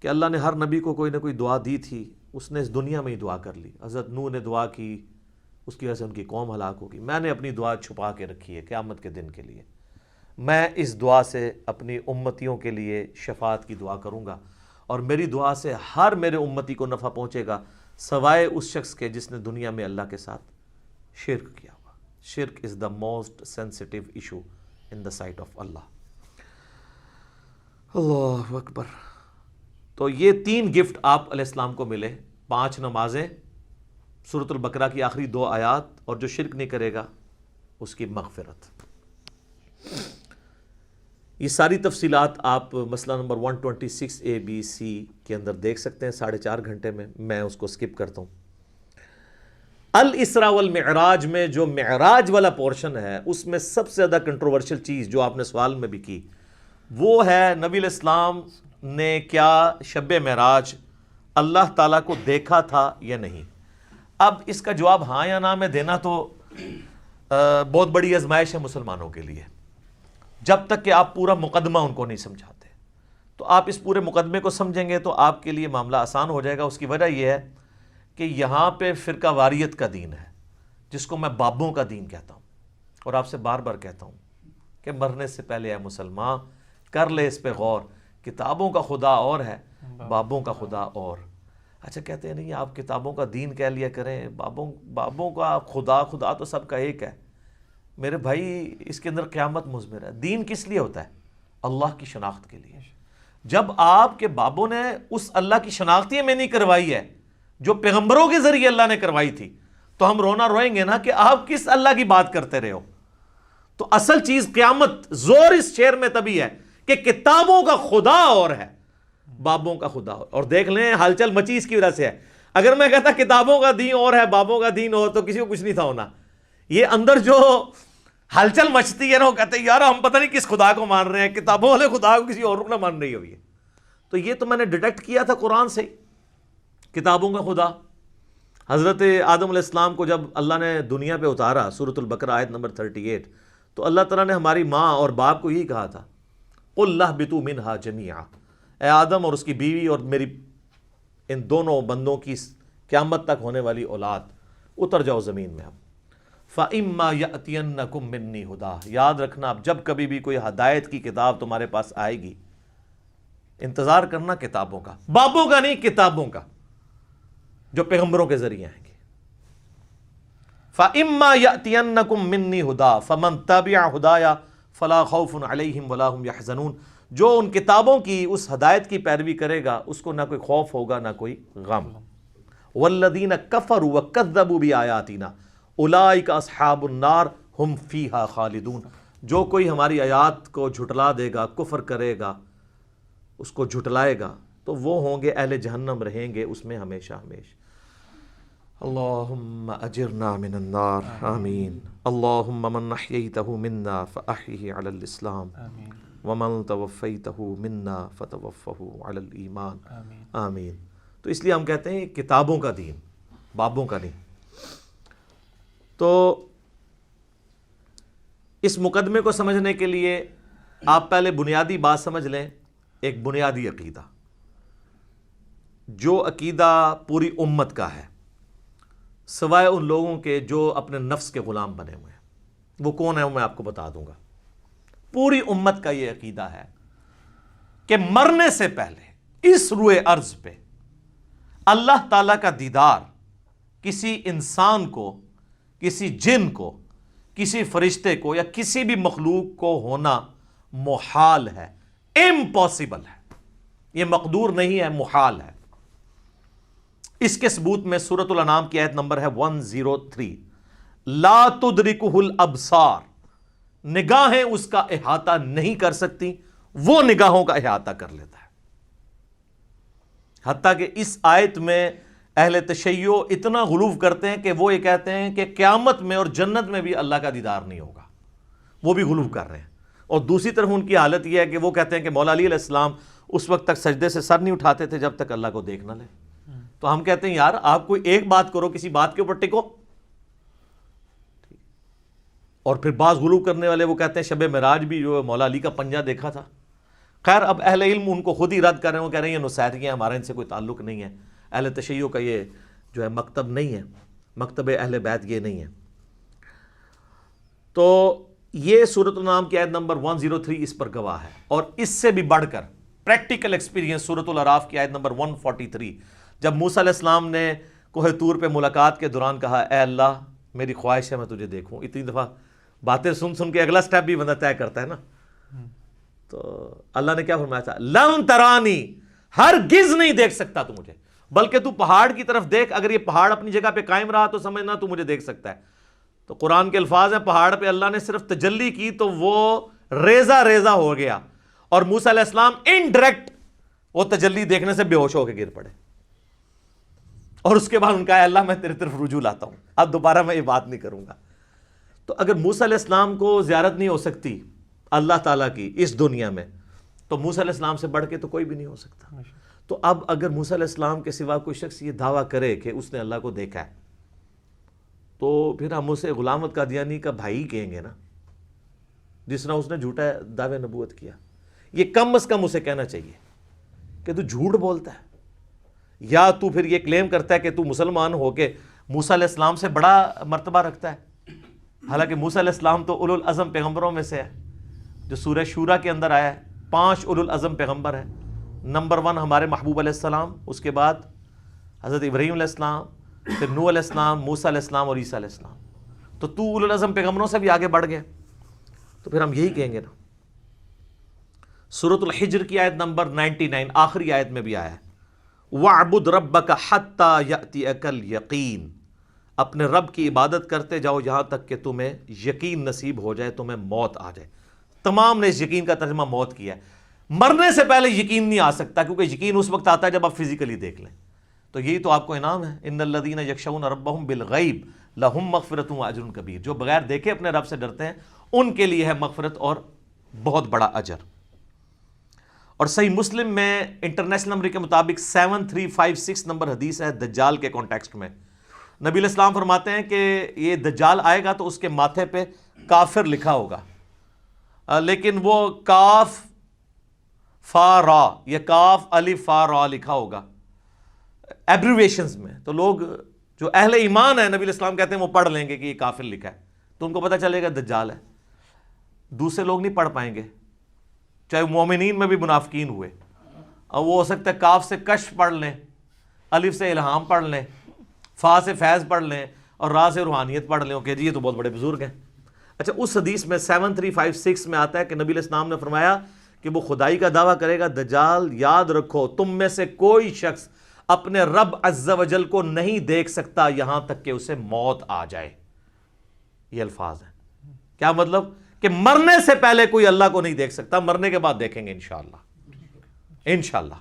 کہ اللہ نے ہر نبی کو کوئی نہ کوئی دعا دی تھی، اس نے اس دنیا میں ہی دعا کر لی. حضرت نوح نے دعا کی، اس کی وجہ سے ان کی قوم ہلاک ہوگی. میں نے اپنی دعا چھپا کے رکھی ہے قیامت کے دن کے لیے. میں اس دعا سے اپنی امتیوں کے لیے شفاعت کی دعا کروں گا، اور میری دعا سے ہر میرے امتی کو نفع پہنچے گا سوائے اس شخص کے جس نے دنیا میں اللہ کے ساتھ شرک کیا ہوا. شرک is the most sensitive issue in the sight of Allah. Allah اکبر. تو یہ 3 گفٹ آپ علیہ السلام کو ملے: 5 نمازیں، سورۃ البقرہ کی آخری 2 آیات، اور جو شرک نہیں کرے گا اس کی مغفرت. یہ ساری تفصیلات آپ مسئلہ نمبر 126 ABC کے اندر دیکھ سکتے ہیں 4.5 گھنٹے میں. میں اس کو سکپ کرتا ہوں. الاسراء والمعراج میں جو معراج والا پورشن ہے اس میں سب سے زیادہ کنٹروورشل چیز جو آپ نے سوال میں بھی کی وہ ہے نبی علیہ السلام نے کیا شب معراج اللہ تعالیٰ کو دیکھا تھا یا نہیں. اب اس کا جواب ہاں یا نہ میں دینا تو بہت بڑی آزمائش ہے مسلمانوں کے لیے. جب تک کہ آپ پورا مقدمہ ان کو نہیں سمجھاتے، تو آپ اس پورے مقدمے کو سمجھیں گے تو آپ کے لیے معاملہ آسان ہو جائے گا. اس کی وجہ یہ ہے کہ یہاں پہ فرقہ واریت کا دین ہے، جس کو میں بابوں کا دین کہتا ہوں. اور آپ سے بار بار کہتا ہوں کہ مرنے سے پہلے اے مسلمان کر لے اس پہ غور. کتابوں کا خدا اور ہے، بابوں کا خدا اور. اچھا کہتے ہیں نہیں آپ کتابوں کا دین کہہ لیا کریں، بابوں کا خدا تو سب کا ایک ہے. میرے بھائی اس کے اندر قیامت مضمر ہے. دین کس لیے ہوتا ہے؟ اللہ کی شناخت کے لیے. جب آپ کے بابوں نے اس اللہ کی شناخت ہی میں نہیں کروائی ہے جو پیغمبروں کے ذریعے اللہ نے کروائی تھی، تو ہم رونا روئیں گے نا کہ آپ کس اللہ کی بات کرتے رہے ہو. تو اصل چیز قیامت زور اس شعر میں تبھی ہے کہ کتابوں کا خدا اور ہے، بابوں کا خدا اور. دیکھ لیں ہلچل مچی اس کی وجہ سے ہے. اگر میں کہتا کتابوں کا دین اور ہے بابوں کا دین اور، تو کسی کو کچھ نہیں تھا ہونا. یہ اندر جو ہلچل مچتی ہے نا، وہ کہتے ہیں یار ہم پتہ نہیں کس خدا کو مان رہے ہیں، کتابوں والے خدا کو کسی اور کو نہ مان رہی ہوئی ہے. تو یہ تو میں نے ڈیٹیکٹ کیا تھا قرآن سے، کتابوں کا خدا. حضرت آدم علیہ السلام کو جب اللہ نے دنیا پہ اتارا، سورۃ البقرہ آیت نمبر 38، تو اللہ تعالیٰ نے ہماری ماں اور باپ کو یہی کہا تھا قُلْ اهْبِطُوا مِنْهَا جَمِيعًا، اے آدم اور اس کی بیوی اور میری ان دونوں بندوں کی قیامت تک ہونے والی اولاد اتر جاؤ زمین میں. اب فَإِمَّا يَأْتِيَنَّكُم مِّنِّي هُدًى، یاد رکھنا اب جب کبھی بھی کوئی ہدایت کی کتاب تمہارے پاس آئے گی، انتظار کرنا کتابوں کا، بابوں کا نہیں، کتابوں کا جو پیغمبروں کے ذریعے آئیں گے. فَإِمَّا يَأْتِيَنَّكُم مِّنِّي هُدًى فَمَن تَبِعَ هُدَايَ فَلَا خَوْفٌ عَلَيْهِمْ وَلَا هُمْ يَحْزَنُونَ. جو ان کتابوں کی اس ہدایت کی پیروی کرے گا اس کو نہ کوئی خوف ہوگا نہ کوئی غم. وَالَّذِينَ كَفَرُوا وَكَذَّبُوا بِآيَاتِنَا اولئک اصحاب النار ہم فیہا خالدون. جو کوئی ہماری آیات کو جھٹلا دے گا، کفر کرے گا، اس کو جھٹلائے گا، تو وہ ہوں گے اہل جہنم، رہیں گے اس میں ہمیشہ ہمیشہ. اللہم اجرنا من النار. آمین. اللہم من احییتہ منا فاحیہ علی الاسلام ومن توفیتہ منا فتوفہ علی الایمان. آمین. تو اس لیے ہم کہتے ہیں کتابوں کا دین، بابوں کا نہیں. تو اس مقدمے کو سمجھنے کے لیے آپ پہلے بنیادی بات سمجھ لیں، ایک بنیادی عقیدہ، جو عقیدہ پوری امت کا ہے سوائے ان لوگوں کے جو اپنے نفس کے غلام بنے ہوئے ہیں. وہ کون ہے وہ میں آپ کو بتا دوں گا. پوری امت کا یہ عقیدہ ہے کہ مرنے سے پہلے اس روئے ارض پہ اللہ تعالیٰ کا دیدار کسی انسان کو، کسی جن کو، کسی فرشتے کو یا کسی بھی مخلوق کو ہونا محال ہے، امپاسبل ہے. یہ مقدور نہیں ہے، محال ہے. اس کے ثبوت میں سورۃ الانعام کی آیت نمبر ہے 103، لا تدرکہ الابصار، نگاہیں اس کا احاطہ نہیں کر سکتی، وہ نگاہوں کا احاطہ کر لیتا ہے. حتیٰ کہ اس آیت میں اہل تشیع اتنا غلو کرتے ہیں کہ وہ یہ کہتے ہیں کہ قیامت میں اور جنت میں بھی اللہ کا دیدار نہیں ہوگا. وہ بھی غلو کر رہے ہیں. اور دوسری طرف ان کی حالت یہ ہے کہ وہ کہتے ہیں کہ مولا علی علیہ السلام اس وقت تک سجدے سے سر نہیں اٹھاتے تھے جب تک اللہ کو دیکھ نہ لیں. تو ہم کہتے ہیں یار آپ کوئی ایک بات کرو, کسی بات کے اوپر ٹکو. اور پھر بعض غلو کرنے والے وہ کہتے ہیں شب معراج بھی جو مولا علی کا پنجہ دیکھا تھا. خیر اب اہل علم ان کو خود ہی رد کر رہے ہیں, وہ کہہ رہے ہیں یہ نصیحتیاں ہیں, ہمارا ان سے کوئی تعلق نہیں ہے, اہل تشیع کا یہ جو ہے مکتب نہیں ہے, مکتب اہل بیت یہ نہیں ہے. تو یہ سورۃ الانعام کی آیت نمبر 103 اس پر گواہ ہے. اور اس سے بھی بڑھ کر پریکٹیکل ایکسپیرینس سورۃ الاعراف کی آیت نمبر 143, جب موسیٰ علیہ السلام نے کوہ طور پہ ملاقات کے دوران کہا اے اللہ میری خواہش ہے میں تجھے دیکھوں. اتنی دفعہ باتیں سن کے اگلا سٹیپ بھی بندہ طے کرتا ہے نا. تو اللہ نے کیا فرمایا تھا, لن ترانی, ہرگز نہیں دیکھ سکتا تو مجھے, بلکہ تو پہاڑ کی طرف دیکھ, اگر یہ پہاڑ اپنی جگہ پہ قائم رہا تو سمجھنا تو مجھے دیکھ سکتا ہے. تو قرآن کے الفاظ ہیں پہاڑ پہ اللہ نے صرف تجلی کی تو وہ ریزہ ریزہ ہو گیا, اور موسیٰ علیہ السلام انڈائریکٹ وہ تجلی دیکھنے سے بے ہوش ہو کے گر پڑے. اور اس کے بعد ان کا اللہ میں تیرے طرف رجوع لاتا ہوں, اب دوبارہ میں یہ بات نہیں کروں گا. تو اگر موسیٰ علیہ السلام کو زیارت نہیں ہو سکتی اللہ تعالیٰ کی اس دنیا میں, تو موسیٰ علیہ السلام سے بڑھ کے تو کوئی بھی نہیں ہو سکتا. تو اب اگر موسیٰ علیہ السلام کے سوا کوئی شخص یہ دعویٰ کرے کہ اس نے اللہ کو دیکھا ہے, تو پھر ہم اسے غلام احمد قادیانی کا بھائی کہیں گے نا, جس طرح اس نے جھوٹا دعوے نبوت کیا. یہ کم از کم اسے کہنا چاہیے کہ تو جھوٹ بولتا ہے, یا تو پھر یہ کلیم کرتا ہے کہ تو مسلمان ہو کے موسیٰ علیہ السلام سے بڑا مرتبہ رکھتا ہے. حالانکہ موسیٰ علیہ السلام تو اولو العزم پیغمبروں میں سے ہے, جو سورہ شورا کے اندر آیا ہے. 5 اولو العزم پیغمبر ہیں. نمبر 1 ہمارے محبوب علیہ السلام, اس کے بعد حضرت ابراہیم علیہ السلام, پھر نوح علیہ السلام, موسیٰ علیہ السلام اور عیسیٰ علیہ السلام. تو اولو العزم پیغمبروں سے بھی آگے بڑھ گئے. تو پھر ہم یہی کہیں گے نا. سورۃ الحجر کی آیت نمبر 99 آخری آیت میں بھی آیا ہے, وَاعْبُدْ رَبَّكَ حَتَّى يَأْتِيَكَ الْيَقِينُ, اپنے رب کی عبادت کرتے جاؤ یہاں تک کہ تمہیں یقین نصیب ہو جائے, تمہیں موت آ جائے. تمام نے اس یقین کا ترجمہ موت کیا ہے. مرنے سے پہلے یقین نہیں آ سکتا, کیونکہ یقین اس وقت آتا ہے جب آپ فزیکلی دیکھ لیں. تو یہی تو آپ کو انعام ہے, ان الذین یخشون ربہم بالغیب لہم مغفرۃ واجر کبیر. جو بغیر دیکھے اپنے رب سے ڈرتے ہیں ان کے لیے ہے مغفرت اور بہت بڑا اجر. اور صحیح مسلم میں انٹرنیشنل نمبر کے مطابق 7356 نمبر حدیث ہے دجال کے کانٹیکسٹ میں. نبی علیہ السلام فرماتے ہیں کہ یہ دجال آئے گا تو اس کے ماتھے پہ کافر لکھا ہوگا, لیکن وہ کاف فا را یا کاف الف فا را لکھا ہوگا ایبریویشنز میں. تو لوگ جو اہل ایمان ہیں نبی علیہ السلام کہتے ہیں وہ پڑھ لیں گے کہ یہ کافر لکھا ہے, تو ان کو پتہ چلے گا دجال ہے. دوسرے لوگ نہیں پڑھ پائیں گے, چاہے مومنین میں بھی منافقین ہوئے. اور وہ ہو سکتا ہے کاف سے کشف پڑھ لیں, الف سے الہام پڑھ لیں, فا سے فیض پڑھ لیں, اور را سے روحانیت پڑھ لیں. کہ جی یہ تو بہت بڑے بزرگ ہیں. اچھا, اس حدیث میں 7356 میں آتا ہے کہ نبی علیہ السلام نے فرمایا کہ وہ خدائی کا دعویٰ کرے گا دجال, یاد رکھو تم میں سے کوئی شخص اپنے رب عز و جل کو نہیں دیکھ سکتا یہاں تک کہ اسے موت آ جائے. یہ الفاظ ہیں. کیا مطلب؟ کہ مرنے سے پہلے کوئی اللہ کو نہیں دیکھ سکتا, مرنے کے بعد دیکھیں گے انشاءاللہ. انشاءاللہ.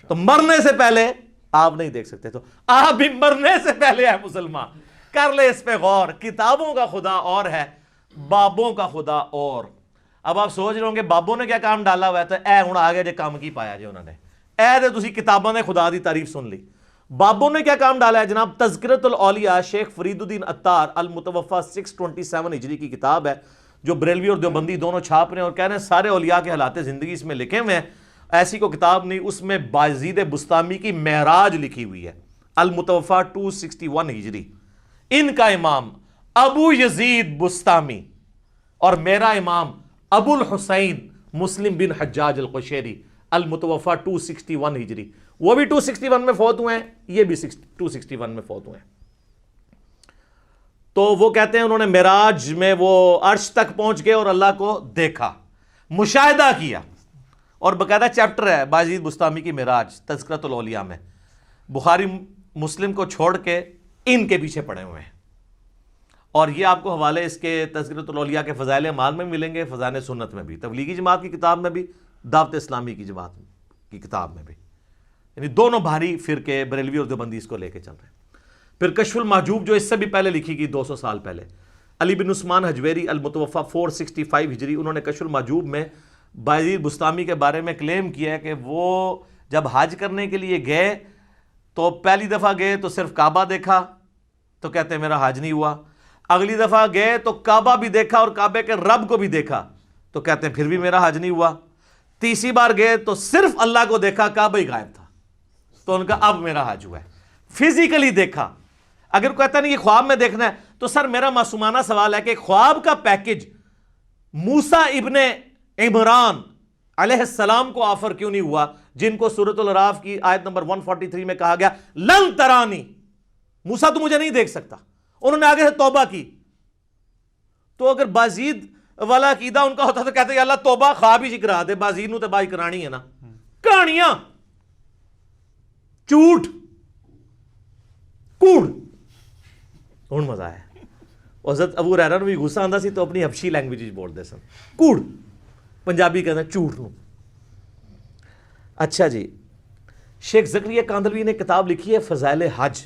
تو مرنے سے پہلے آپ نہیں دیکھ سکتے. تو آپ بھی مرنے سے پہلے ہے مسلمان, کر لے اس پہ غور. کتابوں کا خدا اور ہے, بابوں کا خدا اور. اب آپ سوچ رہے ہوں گے بابوں نے کیا کام ڈالا ہوا ہے, تو اے ہوں آگے جے کام کی پایا جی انہوں نے, اے دے تسی کتابوں نے خدا دی تعریف سن لی. بابوں نے کیا کام ڈالا ہے جناب؟ تذکرۃ الاولیاء شیخ فرید الدین عطار المتوفی 627 ہجری کی کتاب ہے, جو بریلوی اور دیوبندی دونوں چھاپ رہے ہیں اور کہہ رہے ہیں سارے اولیاء کے حالات زندگی اس میں لکھے ہوئے ہیں. ایسی کو کتاب نہیں, اس میں بایزید بستامی کی معراج لکھی ہوئی ہے, المتوفی 261 ہجری. ان کا امام ابو یزید بستامی اور میرا امام ابو الحسین مسلم بن حجاج القشیری المتوفی 261 ہجری. وہ بھی 261 میں فوت ہوئے ہیں, یہ بھی 261 میں فوت ہوئے ہیں. تو وہ کہتے ہیں انہوں نے معراج میں وہ عرش تک پہنچ گئے اور اللہ کو دیکھا, مشاہدہ کیا. اور باقاعدہ چیپٹر ہے بایزید بستامی کی معراج تذکرۃ الاولیاء میں. بخاری مسلم کو چھوڑ کے ان کے پیچھے پڑے ہوئے ہیں. اور یہ آپ کو حوالے اس کے تذکرۃ الاولیاء کے فضائل اعمال میں ملیں گے, فضائل سنت میں بھی, تبلیغی جماعت کی کتاب میں بھی, دعوت اسلامی کی جماعت کی کتاب میں بھی. یعنی دونوں بھاری فرقے بریلوی اور دیوبندی اس کو لے کے چل رہے ہیں. پھر کشف المحجوب جو اس سے بھی پہلے لکھی گئی 200 سال پہلے, علی بن عثمان حجویری المتوفی 465 ہجری, انہوں نے کشف المحجوب میں بایزید بستامی کے بارے میں کلیم کیا ہے کہ وہ جب حج کرنے کے لیے گئے تو پہلی دفعہ گئے تو صرف کعبہ دیکھا تو کہتے ہیں میرا حج نہیں ہوا، اگلی دفعہ گئے تو کعبہ بھی دیکھا اور کعبے کے رب کو بھی دیکھا تو کہتے ہیں پھر بھی میرا حج نہیں ہوا، تیسری بار گئے تو صرف اللہ کو دیکھا، کعبہ ہی غائب تھا، تو ان کا اب میرا حج ہوا ہے۔ فزیکلی دیکھا۔ اگر کہتا نہیں یہ خواب میں دیکھنا ہے تو سر میرا معصومانہ سوال ہے کہ خواب کا پیکج موسیٰ ابن عمران علیہ السلام کو آفر کیوں نہیں ہوا، جن کو سورۃ الاعراف کی آیت نمبر 143 میں کہا گیا لن ترانی، موسیٰ تو مجھے نہیں دیکھ سکتا، انہوں نے آگے سے توبہ کی۔ تو اگر بازید والا عقیدہ ان کا ہوتا تو کہتے ہیں اللہ توبہ خواب ہی کرا دے، بازید نو تے بائی کرانی ہے نا، کہانیاں جھوٹ کوڑ ہن مزہ ہے۔ حضرت ابو ہریرہ نوں بھی غصہ آندا سی تو اپنی حبشی لینگویج وچ بولدے سن، کوڑ پنجابی کہتے ہیں جھوٹ نو۔ اچھا جی، شیخ زکریا کاندلوی نے کتاب لکھی ہے فضائل حج۔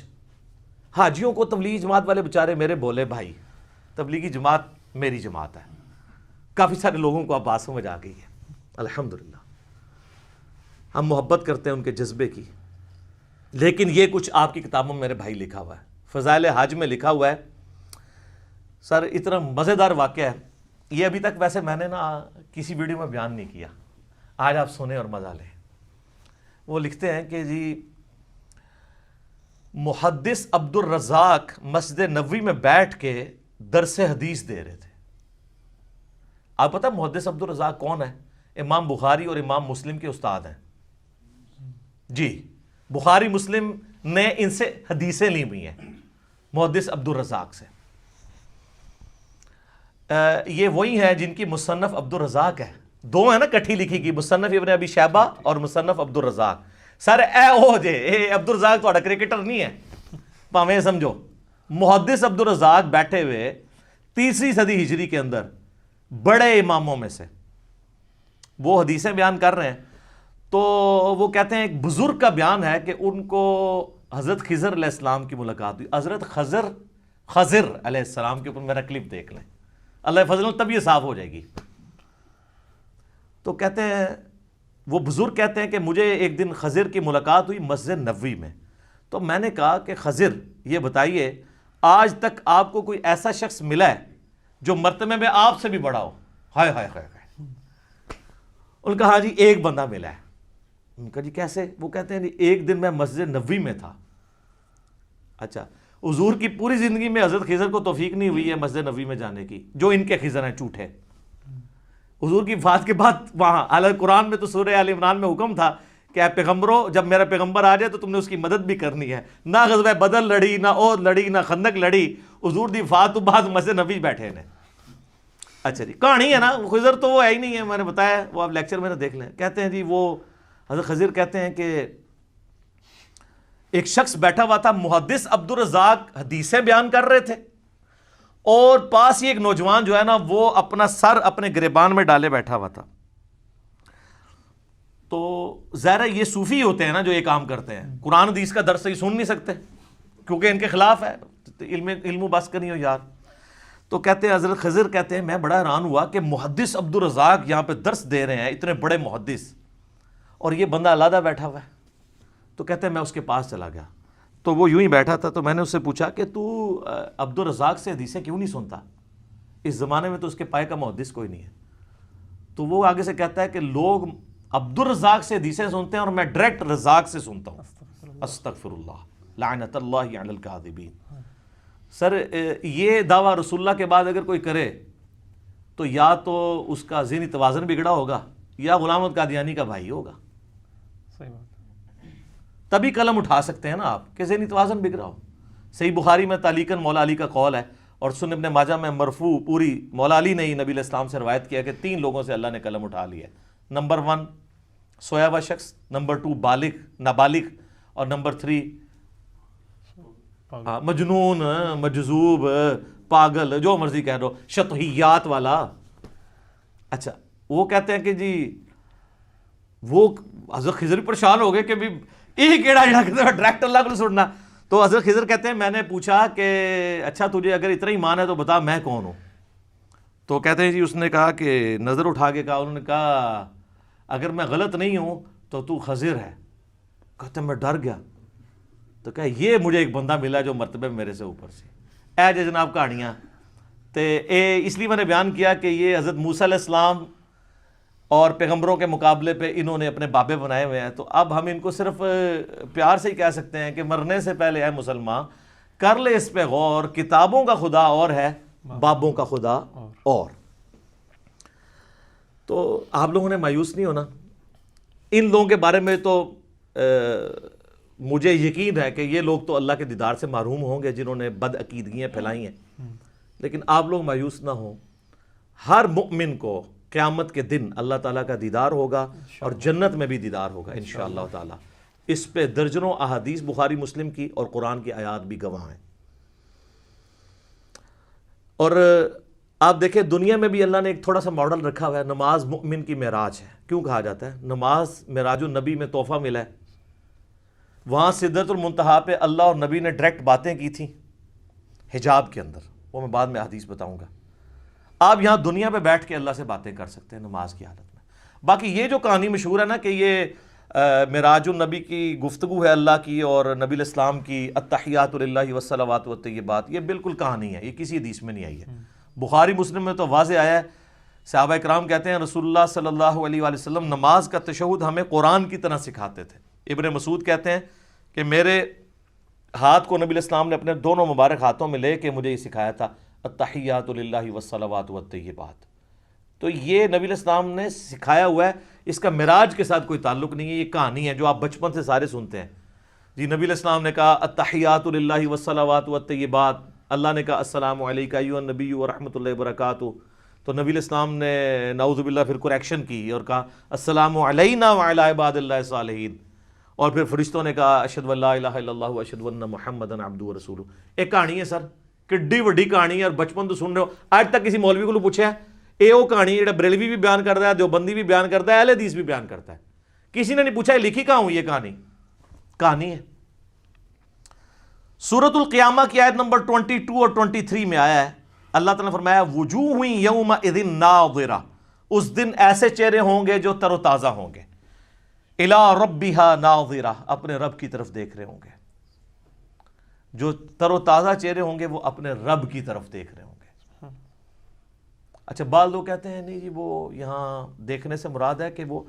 حاجیوں کو تبلیغی جماعت والے بچارے میرے بولے بھائی، تبلیغی جماعت میری جماعت ہے، کافی سارے لوگوں کو اب بات سمجھ آ گئی ہے الحمدللہ، ہم محبت کرتے ہیں ان کے جذبے کی، لیکن یہ کچھ آپ کی کتابوں میں میرے بھائی لکھا ہوا ہے۔ فضائل حج میں لکھا ہوا ہے سر، اتنا مزیدار واقعہ ہے یہ، ابھی تک ویسے میں نے نا کسی ویڈیو میں بیان نہیں کیا، آج آپ سنیں اور مزہ لیں۔ وہ لکھتے ہیں کہ جی محدث عبد الرزاق مسجد نبوی میں بیٹھ کے درس حدیث دے رہے تھے۔ آپ پتہ محدث عبد الرزاق کون ہے؟ امام بخاری اور امام مسلم کے استاد ہیں جی، بخاری مسلم نے ان سے حدیثیں لی ہوئی ہیں محدث عبد الرزاق سے۔ یہ وہی ہیں جن کی مصنف عبد الرزاق ہے، دو ہیں نا کٹھی لکھی کی، مصنف ابن ابی شیبہ اور مصنف عبد الرزاق۔ سر اے او جے اے عبد الرزاق تھوڑا کرکٹر نہیں ہے، پاویں سمجھو۔ محدث عبد الرزاق بیٹھے ہوئے 3 صدی ہجری کے اندر بڑے اماموں میں سے وہ حدیثیں بیان کر رہے ہیں، تو وہ کہتے ہیں ایک بزرگ کا بیان ہے کہ ان کو حضرت خضر علیہ السلام کی ملاقات ہوئی۔ حضرت خضر علیہ السلام کے اوپر میرا کلپ دیکھ لیں، اللہ فضل تب یہ صاف ہو جائے گی۔ تو کہتے ہیں وہ بزرگ کہتے ہیں کہ مجھے ایک دن خضر کی ملاقات ہوئی مسجد نبوی میں، تو میں نے کہا کہ خضر یہ بتائیے آج تک آپ کو کوئی ایسا شخص ملا ہے جو مرتبے میں آپ سے بھی بڑا ہو؟ ہائے ہائے ہائے ہائے۔ ان کا ہاں جی ایک بندہ ملا ہے۔ ان کا جی کیسے؟ وہ کہتے ہیں جی ایک دن میں مسجد نبوی میں تھا۔ اچھا، حضور کی پوری زندگی میں حضرت خضر کو توفیق نہیں ہوئی ہے مسجد نبوی میں جانے کی، جو ان کے خضر ہیں جھوٹے۔ حضور کی وفات کے بعد وہاں حالانکہ قرآن میں تو سورہ آل عمران میں حکم تھا کہ اے پیغمبرو جب میرا پیغمبر آ جائے تو تم نے اس کی مدد بھی کرنی ہے۔ نہ غزوہ بدر لڑی، نہ احد لڑی، نہ خندق لڑی، حضور دی وفات تو بعد مسجد نبوی بیٹھے ہیں۔ اچھا جی، کہانی ہے نا، خضر تو وہ ہے ہی نہیں ہے، میں نے بتایا، وہ آپ لیکچر میں نہ دیکھ لیں۔ کہتے ہیں جی وہ حضرت خضر کہتے ہیں کہ ایک شخص بیٹھا ہوا تھا، محدث عبد الرزاق حدیثیں بیان کر رہے تھے، اور پاس ہی ایک نوجوان جو ہے نا وہ اپنا سر اپنے گریبان میں ڈالے بیٹھا ہوا تھا۔ تو ظاہر یہ صوفی ہوتے ہیں نا جو یہ کام کرتے ہیں، قرآن حدیث کا درس ہی سن نہیں سکتے کیونکہ ان کے خلاف ہے، علم و بس کرنی ہو یار۔ تو کہتے ہیں حضرت خضر کہتے ہیں میں بڑا حیران ہوا کہ محدث عبد الرزاق یہاں پہ درس دے رہے ہیں، اتنے بڑے محدث، اور یہ بندہ علیحدہ بیٹھا ہوا ہے۔ تو کہتے ہیں میں اس کے پاس چلا گیا، تو وہ یوں ہی بیٹھا تھا، تو میں نے اس سے پوچھا کہ تو عبد الرزاق سے حدیثیں کیوں نہیں سنتا؟ اس زمانے میں تو اس کے پائے کا محدث کوئی نہیں ہے۔ تو وہ آگے سے کہتا ہے کہ لوگ عبد الرزاق سے حدیثیں سنتے ہیں اور میں ڈائریکٹ رزاق سے سنتا ہوں۔ استغفر اللہ، لعنت اللہ علی الکاذبین۔ سر یہ دعویٰ رسول اللہ کے بعد اگر کوئی کرے تو یا تو اس کا ذہنی توازن بگڑا ہوگا یا غلام احمد قادیانی کا بھائی ہوگا۔ صحیح بات، تبھی قلم اٹھا سکتے ہیں نا آپ کہ ذہنی توازن بگڑا ہو۔ صحیح بخاری میں تعلیقاً مولا علی کا قول ہے، اور سنن ابن ماجہ میں مرفوع پوری مولا علی نے ہی نبی علیہ السلام سے روایت کیا کہ 3 لوگوں سے اللہ نے قلم اٹھا لیا ہے۔ نمبر 1 سویا ہوا شخص، نمبر 2 بالغ نابالغ، اور نمبر 3 مجنون، مجذوب، پاگل، جو مرضی کہہ دو، شطحیات والا۔ اچھا، وہ کہتے ہیں کہ جی وہ حضرت خضر پریشان ہو گئے کہ بھی یہ کیڑا جڑا کہ ڈائریکٹ اللہ کو سننا۔ تو حضرت خضر کہتے ہیں میں نے پوچھا کہ اچھا تجھے اگر اتنا ایمان ہے تو بتا میں کون ہوں؟ تو کہتے ہیں جی اس نے کہا کہ نظر اٹھا کے کہا، انہوں نے کہا اگر میں غلط نہیں ہوں تو خضر ہے. کہتے میں ڈر گیا. تو کہا یہ مجھے ایک بندہ ملا جو مرتبے میرے سے اوپر سے. اے جی جناب کہانیاں تے اس لیے میں نے بیان کیا کہ یہ حضرت موسیٰ علیہ السلام اور پیغمبروں کے مقابلے پہ انہوں نے اپنے بابے بنائے ہوئے ہیں. تو اب ہم ان کو صرف پیار سے ہی کہہ سکتے ہیں کہ مرنے سے پہلے اے مسلمان کر لے اس پہ غور، کتابوں کا خدا اور ہے، بابوں کا خدا اور. تو آپ لوگوں نے مایوس نہیں ہونا. ان لوگوں کے بارے میں تو مجھے یقین ہے کہ یہ لوگ تو اللہ کے دیدار سے محروم ہوں گے جنہوں نے بد عقیدگیاں پھیلائی ہیں، لیکن آپ لوگ مایوس نہ ہوں. ہر مؤمن کو قیامت کے دن اللہ تعالیٰ کا دیدار ہوگا اور جنت میں بھی دیدار ہوگا انشاءاللہ تعالیٰ. اس پہ درجنوں احادیث بخاری مسلم کی اور قرآن کی آیات بھی گواہ ہیں. اور آپ دیکھیں دنیا میں بھی اللہ نے ایک تھوڑا سا ماڈل رکھا ہوا ہے. نماز مؤمن کی معراج ہے. کیوں کہا جاتا ہے؟ نماز معراج النبی میں تحفہ ملا ہے. وہاں سدرۃ المنتہا پہ اللہ اور نبی نے ڈائریکٹ باتیں کی تھیں حجاب کے اندر، وہ میں بعد میں حدیث بتاؤں گا. آپ یہاں دنیا پہ بیٹھ کے اللہ سے باتیں کر سکتے ہیں نماز کی حالت میں. باقی یہ جو کہانی مشہور ہے نا کہ یہ معراج النبی کی گفتگو ہے اللہ کی اور نبی علیہ السلام کی التحیات للہ والصلوات والطیبات، یہ بالکل کہانی ہے، یہ کسی حدیث میں نہیں آئی ہے. بخاری مسلم میں تو واضح آیا ہے. صحابہ اکرام کہتے ہیں رسول اللہ صلی اللہ علیہ وآلہ وسلم نماز کا تشہد ہمیں قرآن کی طرح سکھاتے تھے. ابن مسعود کہتے ہیں کہ میرے ہاتھ کو نبی علیہ السلام نے اپنے دونوں مبارک ہاتھوں میں لے کے مجھے یہ سکھایا تھا التحیات للہ والصلوات والطیبات. تو یہ نبی علیہ السلام نے سکھایا ہوا ہے، اس کا معراج کے ساتھ کوئی تعلق نہیں ہے. یہ کہانی ہے جو آپ بچپن سے سارے سنتے ہیں. جی نبی علیہ السلام نے کہا التحیات للہ والصلوات والطیبات، اللہ نے کہا السلام علیکہ ایھا النبی ورحمۃ اللہ وبرکاتہ. تو نبی علیہ السلام نے نعوذ باللہ پھر کریکشن کی اور کہا السلام علینا وعلی عباد اللہ الصالحین. اور پھر فرشتوں نے کہا اشہد ان لا الہ الا اللہ واشہد ان محمدا عبدہ ورسولہ. ایک کہانی ہے سر، کڈی وڈی کہانی ہے اور بچپن تو سن رہے ہو. آج تک کسی مولوی کو پوچھا ہے اے وہ کہانی جڑا بریلوی بھی بیان کرتا ہے، دیوبندی بھی بیان کرتا ہے، اہل حدیث بھی بیان کرتا ہے، کسی نے نہیں پوچھا لکھی کہاں ہوں یہ کہانی ہے. سورۃ القیامہ کی آیت نمبر 22 اور 23 میں آیا ہے، اللہ تعالیٰ نے فرمایا وجوہ یومئذ ناظرہ، اس دن ایسے چہرے ہوں گے جو تر و تازہ ہوں گے، الی ربہا ناظرہ، اپنے رب کی طرف دیکھ رہے ہوں گے. جو تر و تازہ چہرے ہوں گے وہ اپنے رب کی طرف دیکھ رہے ہوں گے. اچھا بعض لوگ کہتے ہیں نہیں جی وہ یہاں دیکھنے سے مراد ہے کہ وہ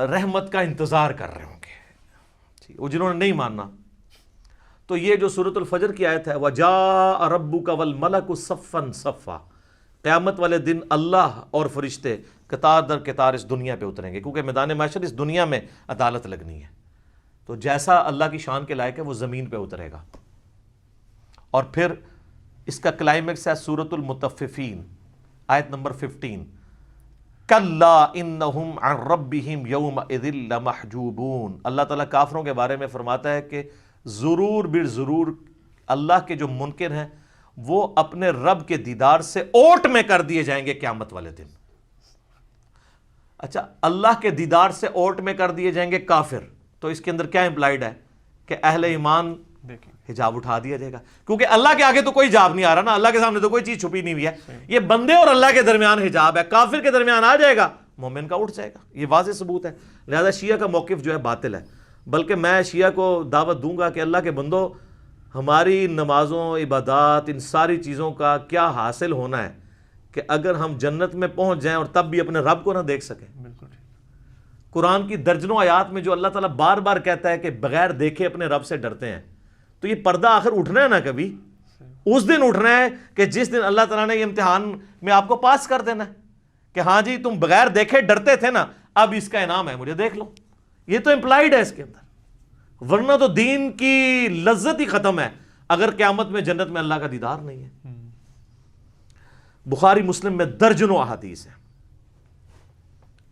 رحمت کا انتظار کر رہے ہوں گے. وہ جنہوں نے نہیں ماننا تو یہ جو سورۃ الفجر کی آیت ہے وَجَاءَ رَبُّكَ وَالْمَلَكُ صَفًّا صَفًّا، قیامت والے دن اللہ اور فرشتے قطار در قطار اس دنیا پہ اتریں گے، کیونکہ میدان محشر اس دنیا میں عدالت لگنی ہے. تو جیسا اللہ کی شان کے لائق ہے وہ زمین پہ اترے گا. اور پھر اس کا کلائمیکس ہے سورۃ المطففین آیت نمبر 15 کَلَّا إِنَّهُمْ عَنْ رَبِّهِمْ يَوْمَئِذٍ لَمَحْجُوبُونَ. اللہ تعالیٰ کافروں کے بارے میں فرماتا ہے کہ ضرور بالضرور اللہ کے جو منکر ہیں وہ اپنے رب کے دیدار سے اوٹ میں کر دیے جائیں گے قیامت والے دن. اچھا اللہ کے دیدار سے اوٹ میں کر دیے جائیں گے کافر، تو اس کے اندر کیا امپلائڈ ہے کہ اہل ایمان حجاب اٹھا دیا جائے گا، کیونکہ اللہ کے آگے تو کوئی حجاب نہیں آ رہا نا، اللہ کے سامنے تو کوئی چیز چھپی نہیں ہوئی ہے. یہ بندے اور اللہ کے درمیان حجاب ہے، کافر کے درمیان آ جائے گا مومن کا اٹھ جائے گا. یہ واضح ثبوت ہے. لہذا شیعہ کا موقف جو ہے باطل ہے. بلکہ میں شیعہ کو دعوت دوں گا کہ اللہ کے بندو ہماری نمازوں عبادات ان ساری چیزوں کا کیا حاصل ہونا ہے کہ اگر ہم جنت میں پہنچ جائیں اور تب بھی اپنے رب کو نہ دیکھ سکیں. قرآن کی درجنوں آیات میں جو اللہ تعالیٰ بار بار کہتا ہے کہ بغیر دیکھے اپنے رب سے ڈرتے ہیں، تو یہ پردہ آخر اٹھنا ہے نا کبھی، اس دن اٹھنا ہے کہ جس دن اللہ تعالیٰ نے یہ امتحان میں آپ کو پاس کر دینا ہے کہ ہاں جی تم بغیر دیکھے ڈرتے تھے نا، اب اس کا انعام ہے، مجھے دیکھ لو. یہ تو امپلائڈ ہے اس کے اندر، ورنہ تو دین کی لذت ہی ختم ہے اگر قیامت میں جنت میں اللہ کا دیدار نہیں ہے. بخاری مسلم میں درجنوں احادیث ہیں.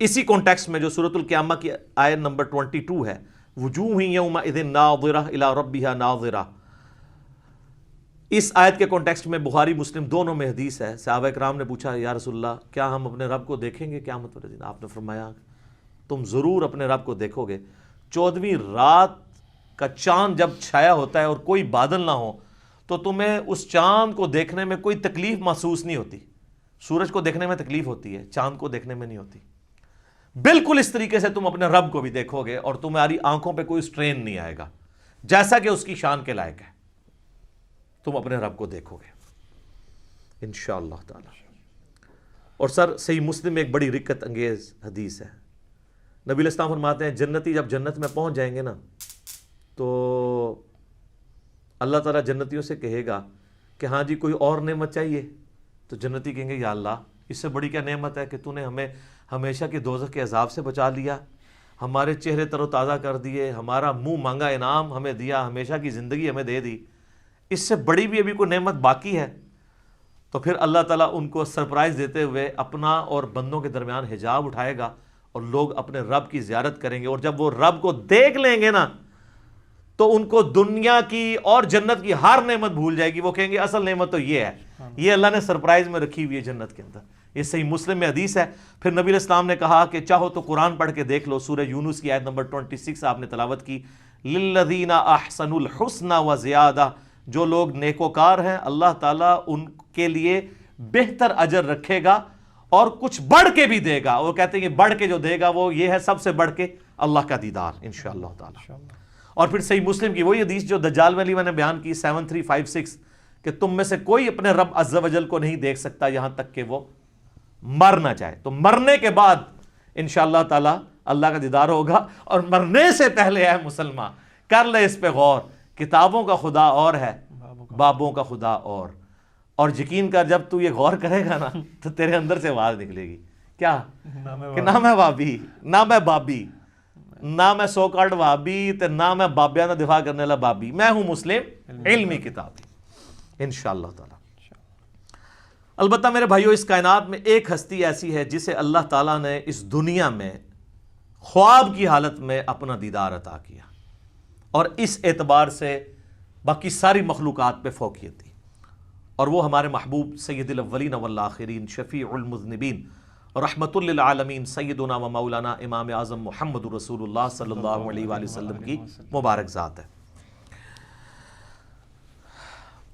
اسی کانٹیکسٹ میں جو سورۃ القیامہ کی آیت نمبر 22 ہے وجوہ یومئذ ناظرہ الی ربہا ناظرہ، اس آیت کے کانٹیکسٹ میں بخاری مسلم دونوں میں حدیث ہے. صحابہ کرام نے پوچھا یا رسول اللہ کیا ہم اپنے رب کو دیکھیں گے قیامت والے دن؟ آپ نے فرمایا تم ضرور اپنے رب کو دیکھو گے. 14ویں رات کا چاند جب چھایا ہوتا ہے اور کوئی بادل نہ ہو تو تمہیں اس چاند کو دیکھنے میں کوئی تکلیف محسوس نہیں ہوتی. سورج کو دیکھنے میں تکلیف ہوتی ہے، چاند کو دیکھنے میں نہیں ہوتی۔ بالکل اس طریقے سے تم اپنے رب کو بھی دیکھو گے اور تمہاری آنکھوں پہ کوئی سٹرین نہیں آئے گا، جیسا کہ اس کی شان کے لائق ہے۔ تم اپنے رب کو دیکھو گے انشاءاللہ تعالی۔ اور سر صحیح مسلم میں ایک بڑی رکت انگیز حدیث ہے، نبی علیہ السلام فرماتے ہیں جنتی جب جنت میں پہنچ جائیں گے نا تو اللہ تعالیٰ جنتیوں سے کہے گا کہ ہاں جی کوئی اور نعمت چاہیے؟ تو جنتی کہیں گے یا اللہ اس سے بڑی کیا نعمت ہے کہ تو نے ہمیں ہمیشہ کے دوزخ کے عذاب سے بچا لیا، ہمارے چہرے تر و تازہ کر دیے، ہمارا منہ مانگا انعام ہمیں دیا، ہمیشہ کی زندگی ہمیں دے دی، اس سے بڑی بھی ابھی کوئی نعمت باقی ہے؟ تو پھر اللہ تعالیٰ ان کو سرپرائز دیتے ہوئے اپنا اور بندوں کے درمیان حجاب اٹھائے گا اور لوگ اپنے رب کی زیارت کریں گے، اور جب وہ رب کو دیکھ لیں گے نا تو ان کو دنیا کی اور جنت کی ہر نعمت بھول جائے گی، وہ کہیں گے اصل نعمت تو یہ ہے، یہ اللہ نے سرپرائز میں رکھی ہوئی ہے جنت کے اندر۔ یہ صحیح مسلم میں حدیث ہے۔ پھر نبی علیہ السلام نے کہا کہ چاہو تو قرآن پڑھ کے دیکھ لو، سورہ یونس کی آیت نمبر 26 آپ نے تلاوت کی، للذین احسنوا الحسنى وزیادہ، جو لوگ نیکوکار ہیں اللہ تعالیٰ ان کے لیے بہتر اجر رکھے گا اور کچھ بڑھ کے بھی دے گا۔ وہ کہتے ہیں کہ بڑھ کے جو دے گا وہ یہ ہے سب سے بڑھ کے اللہ کا دیدار انشاءاللہ تعالی۔ اور پھر صحیح مسلم کی وہی حدیث جو دجال والی میں نے بیان کی 7356 کہ تم میں سے کوئی اپنے رب عز و جل کو نہیں دیکھ سکتا یہاں تک کہ وہ مر نہ جائے، تو مرنے کے بعد انشاءاللہ تعالی اللہ کا دیدار ہوگا۔ اور مرنے سے پہلے ہے مسلمان کر لے اس پہ غور، کتابوں کا خدا اور ہے بابوں کا خدا اور یقین کر جب تو یہ غور کرے گا نا تو تیرے اندر سے آواز نکلے گی کیا کہ نہ میں وابی، نہ میں بابی، نہ میں سو کارڈ وابی تے نہ میں بابیاں دا دفاع کرنے والا بابی، میں ہوں مسلم علمی کتابی انشاءاللہ تعالی۔ البتہ میرے بھائیوں اس کائنات میں ایک ہستی ایسی ہے جسے اللہ تعالیٰ نے اس دنیا میں خواب کی حالت میں اپنا دیدار عطا کیا، اور اس اعتبار سے باقی ساری مخلوقات پہ فوقیت دی، اور وہ ہمارے محبوب سید الاولین والآخرین شفیع المذنبین رحمت للعالمین سیدنا و مولانا امام اعظم محمد رسول اللہ صلی اللہ علیہ وآلہ وسلم کی مبارک ذات ہے۔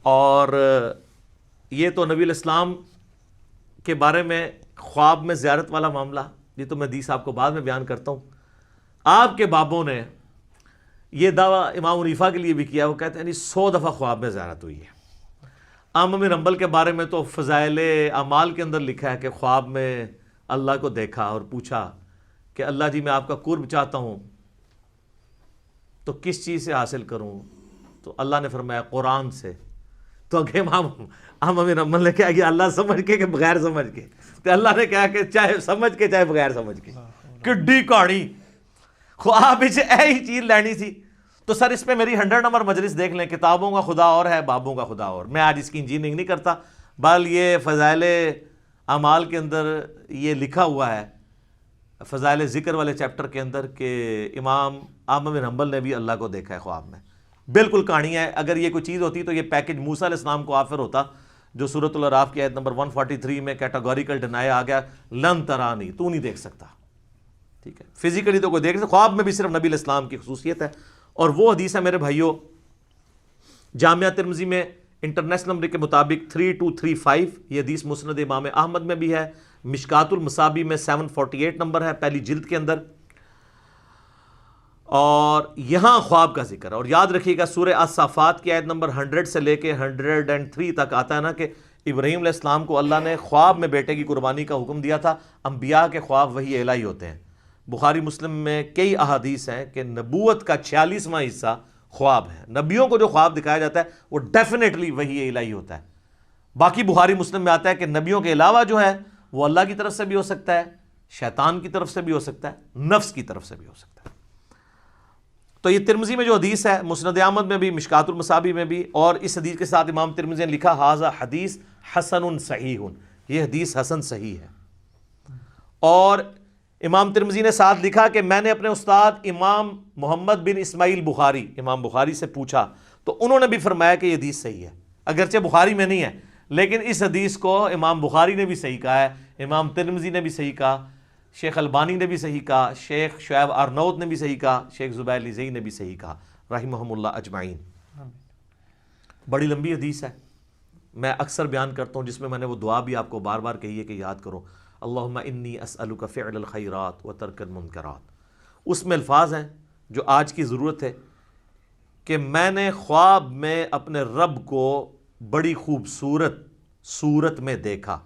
اور یہ تو نبی الاسلام کے بارے میں خواب میں زیارت والا معاملہ، یہ تو میں حدیث آپ کو بعد میں بیان کرتا ہوں۔ آپ کے بابوں نے یہ دعویٰ امام حنیفہ کے لیے بھی کیا، وہ کہتے ہیں 100 دفعہ خواب میں زیارت ہوئی ہے۔ امام بن حنبل کے بارے میں تو فضائل اعمال کے اندر لکھا ہے کہ خواب میں اللہ کو دیکھا اور پوچھا کہ اللہ جی میں آپ کا قرب چاہتا ہوں تو کس چیز سے حاصل کروں؟ تو اللہ نے فرمایا قرآن سے۔ تو اگے امام بن حنبل نے کہا کہ اللہ سمجھ کے کہ بغیر سمجھ کے؟ تو اللہ نے کہا کہ چاہے سمجھ کے چاہے بغیر سمجھ کے۔ کڈی کہانی خواب ایہی چیز لینی تھی۔ تو سر اس پہ میری 100 نمبر مجلس دیکھ لیں، کتابوں کا خدا اور ہے بابوں کا خدا اور۔ میں آج اس کی انجینئرنگ نہیں کرتا، بل یہ فضائل اعمال کے اندر یہ لکھا ہوا ہے، فضائل ذکر والے چیپٹر کے اندر، کہ امام احمد بن حنبل نے بھی اللہ کو دیکھا ہے خواب میں۔ بالکل کہانی ہے، اگر یہ کوئی چیز ہوتی تو یہ پیکج موسیٰ علیہ السلام کو آفر ہوتا، جو سورۃ الاعراف کی آیت نمبر 143 میں کیٹاگوریکل ڈینائی آ گیا، لن ترانی، تو نہیں دیکھ سکتا، ٹھیک ہے، فزیکلی تو کوئی دیکھ سکتا، خواب میں بھی صرف نبی علیہ السلام کی خصوصیت ہے۔ اور وہ حدیث ہے میرے بھائیوں جامعہ ترمذی میں انٹرنیشنل نمبر کے مطابق 3235، یہ حدیث مسند امام احمد میں بھی ہے، مشکات المصابیح میں 748 نمبر ہے پہلی جلد کے اندر، اور یہاں خواب کا ذکر ہے۔ اور یاد رکھیے گا سورہ الصافات کی آیت نمبر 100 سے لے کے 103 تک آتا ہے نا کہ ابراہیم علیہ السلام کو اللہ نے خواب میں بیٹے کی قربانی کا حکم دیا تھا۔ انبیاء کے خواب وحی الہی ہوتے ہیں۔ بخاری مسلم میں کئی احادیث ہیں کہ نبوت کا 46واں حصہ خواب ہے، نبیوں کو جو خواب دکھایا جاتا ہے وہ ڈیفینیٹلی وحی الہی ہوتا ہے۔ باقی بخاری مسلم میں آتا ہے کہ نبیوں کے علاوہ جو ہے وہ اللہ کی طرف سے بھی ہو سکتا ہے، شیطان کی طرف سے بھی ہو سکتا ہے، نفس کی طرف سے بھی ہو سکتا ہے۔ تو یہ ترمذی میں جو حدیث ہے، مسند احمد میں بھی، مشکات المصابیح میں بھی، اور اس حدیث کے ساتھ امام ترمذی نے لکھا ھذا حدیث حسن صحیح، یہ حدیث حسن صحیح ہے۔ اور امام ترمذی نے ساتھ لکھا کہ میں نے اپنے استاد امام محمد بن اسماعیل بخاری، امام بخاری سے پوچھا تو انہوں نے بھی فرمایا کہ یہ حدیث صحیح ہے، اگرچہ بخاری میں نہیں ہے لیکن اس حدیث کو امام بخاری نے بھی صحیح کہا ہے، امام ترمذی نے بھی صحیح کہا، شیخ البانی نے بھی صحیح کہا، شیخ شعیب ارنوت نے بھی صحیح کہا، شیخ زبیر لیزئی نے بھی صحیح کہا رحمہم اللہ اجمعین۔ بڑی لمبی حدیث ہے، میں اکثر بیان کرتا ہوں، جس میں نے وہ دعا بھی آپ کو بار بار کہی ہے کہ یاد کرو، اللہم انی اسألک فعل الخیرات و ترک المنکرات۔ اس میں الفاظ ہیں جو آج کی ضرورت ہے کہ میں نے خواب میں اپنے رب کو بڑی خوبصورت صورت میں دیکھا،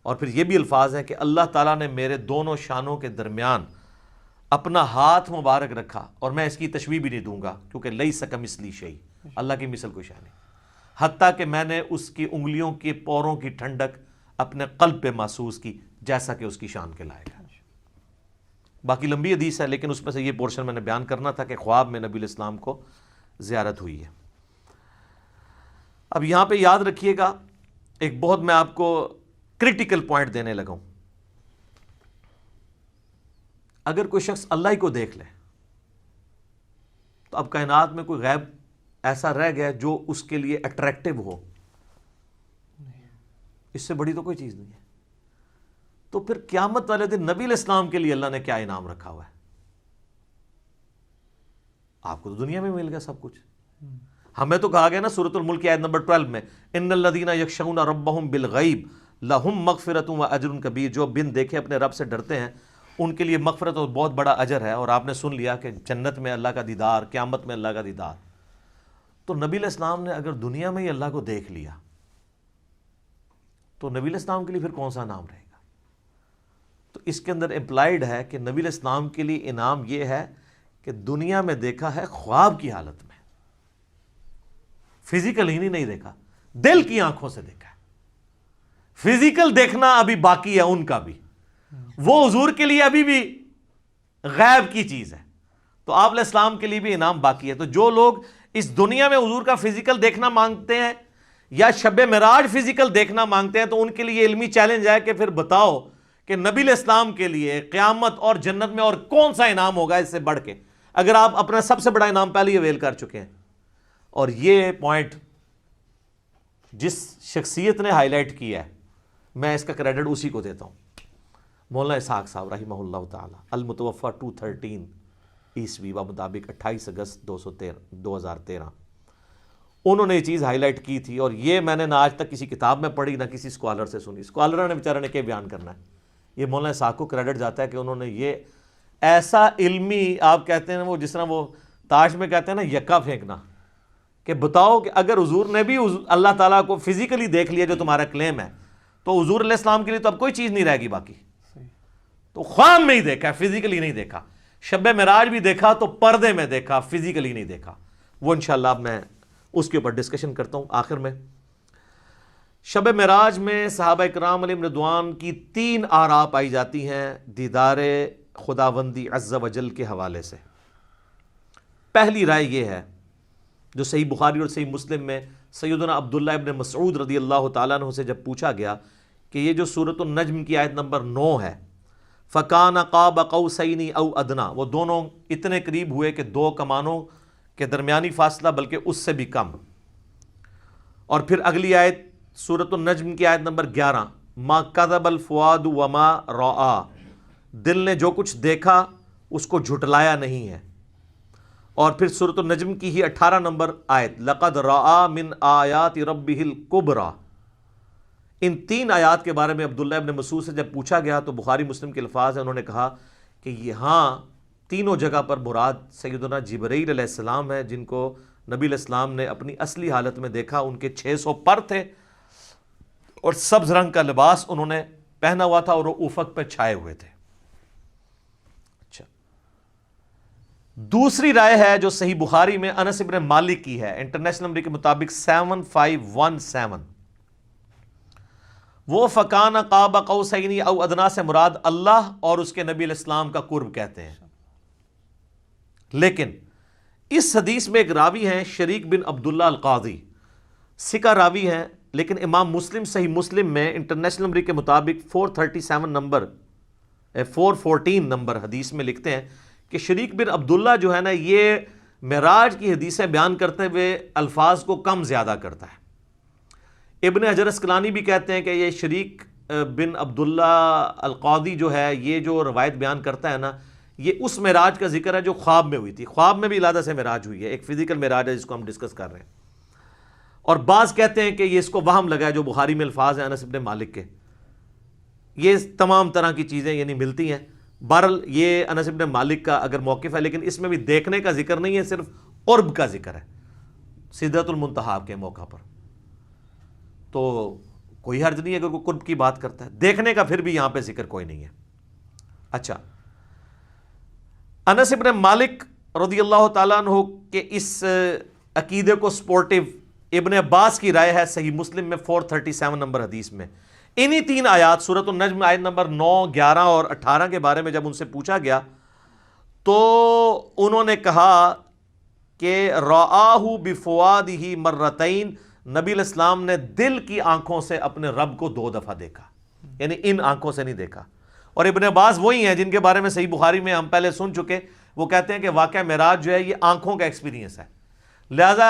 اور پھر یہ بھی الفاظ ہیں کہ اللہ تعالیٰ نے میرے دونوں شانوں کے درمیان اپنا ہاتھ مبارک رکھا، اور میں اس کی تشبیہ بھی نہیں دوں گا کیونکہ لیس کمثلہ شیء، اللہ کی مثل کوئی شے نہیں، حتیٰ کہ میں نے اس کی انگلیوں کے پوروں کی ٹھنڈک اپنے قلب پہ محسوس کی جیسا کہ اس کی شان کے لائق ہے۔ باقی لمبی حدیث ہے، لیکن اس میں سے یہ پورشن میں نے بیان کرنا تھا کہ خواب میں نبی علیہ السلام کو زیارت ہوئی ہے۔ اب یہاں پہ یاد رکھیے گا، ایک بہت میں آپ کو کرٹیکل پوائنٹ دینے لگا ہوں۔ اگر کوئی شخص اللہ ہی کو دیکھ لے تو اب کائنات میں کوئی غیب ایسا رہ گیا جو اس کے لیے اٹریکٹیو ہو؟ اس سے بڑی تو کوئی چیز نہیں ہے۔ تو پھر قیامت والے دن نبی علیہ السلام کے لیے اللہ نے کیا انعام رکھا ہوا ہے؟ آپ کو تو دنیا میں مل گیا سب کچھ۔ ہمیں تو کہا گیا نا سورۃ الملک کی آیت نمبر 12 میں، ان الذین یخشون ربہم بالغیب لہم مغفرۃ و اجر کبیر، جو بن دیکھے اپنے رب سے ڈرتے ہیں ان کے لیے مغفرت اور بہت بڑا اجر ہے۔ اور آپ نے سن لیا کہ جنت میں اللہ کا دیدار، قیامت میں اللہ کا دیدار۔ تو نبی علیہ السلام نے اگر دنیا میں ہی اللہ کو دیکھ لیا تو نبی علیہ السلام کے لیے پھر کون سا انعام رہے گا؟ تو اس کے اندر امپلائڈ ہے کہ نبی علیہ السلام کے لیے انعام یہ ہے کہ دنیا میں دیکھا ہے خواب کی حالت میں، فزیکل ہی نہیں دیکھا، دل کی آنکھوں سے دیکھا ہے۔ فزیکل دیکھنا ابھی باقی ہے ان کا بھی، وہ حضور کے لیے ابھی بھی غیب کی چیز ہے، تو آپ علیہ السلام کے لیے بھی انعام باقی ہے۔ تو جو لوگ اس دنیا میں حضور کا فزیکل دیکھنا مانگتے ہیں یا شب معراج فزیکل دیکھنا مانگتے ہیں، تو ان کے لیے علمی چیلنج ہے کہ پھر بتاؤ کہ نبی علیہ السلام کے لیے قیامت اور جنت میں اور کون سا انعام ہوگا اس سے بڑھ کے، اگر آپ اپنا سب سے بڑا انعام پہلے ہی اویل کر چکے ہیں۔ اور یہ پوائنٹ جس شخصیت نے ہائی لائٹ کیا ہے، میں اس کا کریڈٹ اسی کو دیتا ہوں، مولانا اسحاق صاحب رحمہ اللہ تعالی، المتوفی 213 عیسوی مطابق 28 اگست 2013۔ انہوں نے یہ چیز ہائی لائٹ کی تھی، اور یہ میں نے نہ آج تک کسی کتاب میں پڑھی نہ کسی اسکالر سے سنی۔ اسکالر نے بیچارے نے کیا بیان کرنا ہے، یہ مولانا اسحاق کو کریڈٹ جاتا ہے کہ انہوں نے یہ ایسا علمی، آپ کہتے ہیں وہ جس طرح وہ تاش میں کہتے ہیں نا یکا پھینکنا، کہ بتاؤ کہ اگر حضور نے بھی اللہ تعالیٰ کو فزیکلی دیکھ لیا جو تمہارا کلیم ہے، تو حضور علیہ السلام کے لیے تو اب کوئی چیز نہیں رہے گی باقی۔ تو خواب میں ہی دیکھا، فزیکلی نہیں دیکھا، شب معراج بھی دیکھا تو پردے میں دیکھا، فزیکلی نہیں دیکھا۔ وہ انشاءاللہ اب میں اس کے اوپر ڈسکشن کرتا ہوں آخر میں۔ شب معراج میں صحابہ اکرام علیہم رضوان کی 3 آراء پائی جاتی ہیں دیدار خداوندی عز و جل کے حوالے سے۔ پہلی رائے یہ ہے جو صحیح بخاری اور صحیح مسلم میں سیدنا عبداللہ ابن مسعود رضی اللہ تعالیٰ عنہ سے جب پوچھا گیا کہ یہ جو سورۃ النجم کی آیت نمبر 9 ہے، فَكَانَ قَابَ قَوْسَيْنِ أَوْ أَدْنَىٰ، وہ دونوں اتنے قریب ہوئے کہ 2 کمانوں کے درمیانی فاصلہ بلکہ اس سے بھی کم۔ اور پھر اگلی آیت سورۃ النجم کی آیت نمبر 11، مَا كَذَبَ الْفُؤَادُ وَمَا رَأَىٰ، دل نے جو کچھ دیکھا اس کو جھٹلایا نہیں ہے۔ اور پھر سورۃ النجم کی ہی 18 نمبر آیت، لَقَدْ رَأَىٰ مِنْ آیَاتِ رَبِّهِ الْكُبْرَىٰ۔ ان 3 آیات کے بارے میں عبداللہ ابن مسعود سے جب پوچھا گیا تو بخاری مسلم کے الفاظ ہیں، انہوں نے کہا کہ یہاں تینوں جگہ پر مراد سیدنا جبرائیل علیہ السلام ہے، جن کو نبی علیہ السلام نے اپنی اصلی حالت میں دیکھا۔ ان کے 600 پر تھے اور سبز رنگ کا لباس انہوں نے پہنا ہوا تھا اور وہ افق پہ چھائے ہوئے تھے۔ اچھا، دوسری رائے ہے جو صحیح بخاری میں انس ابن مالک کی ہے، انٹرنیشنل نمبر کے مطابق 7517، وہ فَكَانَ قَابَ قَوْسَيْنِ أَوْ أَدْنَىٰ سے مراد اللہ اور اس کے نبی علیہ السلام کا قرب کہتے ہیں۔ لیکن اس حدیث میں ایک راوی ہیں شریک بن عبداللہ القاضی، ثقہ راوی ہیں، لیکن امام مسلم صحیح مسلم میں انٹرنیشنل نمبر کے مطابق 414 نمبر حدیث میں لکھتے ہیں کہ شریک بن عبداللہ جو ہے نا، یہ معراج کی حدیثیں بیان کرتے ہوئے الفاظ کو کم زیادہ کرتا ہے۔ ابن حجر اسقلانی بھی کہتے ہیں کہ یہ شریک بن عبداللہ القاضی جو ہے، یہ جو روایت بیان کرتا ہے نا، یہ اس معراج کا ذکر ہے جو خواب میں ہوئی تھی۔ خواب میں بھی علیحدہ سے معراج ہوئی ہے، ایک فزیکل معراج ہے جس کو ہم ڈسکس کر رہے ہیں۔ اور بعض کہتے ہیں کہ یہ اس کو وہم لگا ہے جو بخاری میں الفاظ ہیں انس بن مالک کے. یہ تمام طرح کی چیزیں یعنی ملتی ہیں. بہرحال یہ انس بن مالک کا اگر موقف ہے، لیکن اس میں بھی دیکھنے کا ذکر نہیں ہے، صرف قرب کا ذکر ہے سدرۃ المنتہا کے موقع پر. تو کوئی حرج نہیں اگر کوئی قرب کی بات کرتا ہے، دیکھنے کا پھر بھی یہاں پہ ذکر کوئی نہیں ہے. اچھا، انس بن مالک رضی اللہ تعالیٰ عنہ کے اس عقیدے کو سپورٹیو ابن عباس کی رائے ہے صحیح مسلم میں 437 نمبر حدیث میں. انہی 3 آیات سورۃ النجم آیت نمبر 9، 11 اور 18 کے بارے میں جب ان سے پوچھا گیا تو انہوں نے کہا کہ رآہ بفؤادہ مرتین، نبی علیہ السلام نے دل کی آنکھوں سے اپنے رب کو 2 دفعہ دیکھا، یعنی ان آنکھوں سے نہیں دیکھا. اور ابن عباس وہی ہیں جن کے بارے میں صحیح بخاری میں ہم پہلے سن چکے. وہ کہتے ہیں کہ واقعہ معراج جو ہے یہ آنکھوں کا ایکسپیرینس ہے، لہذا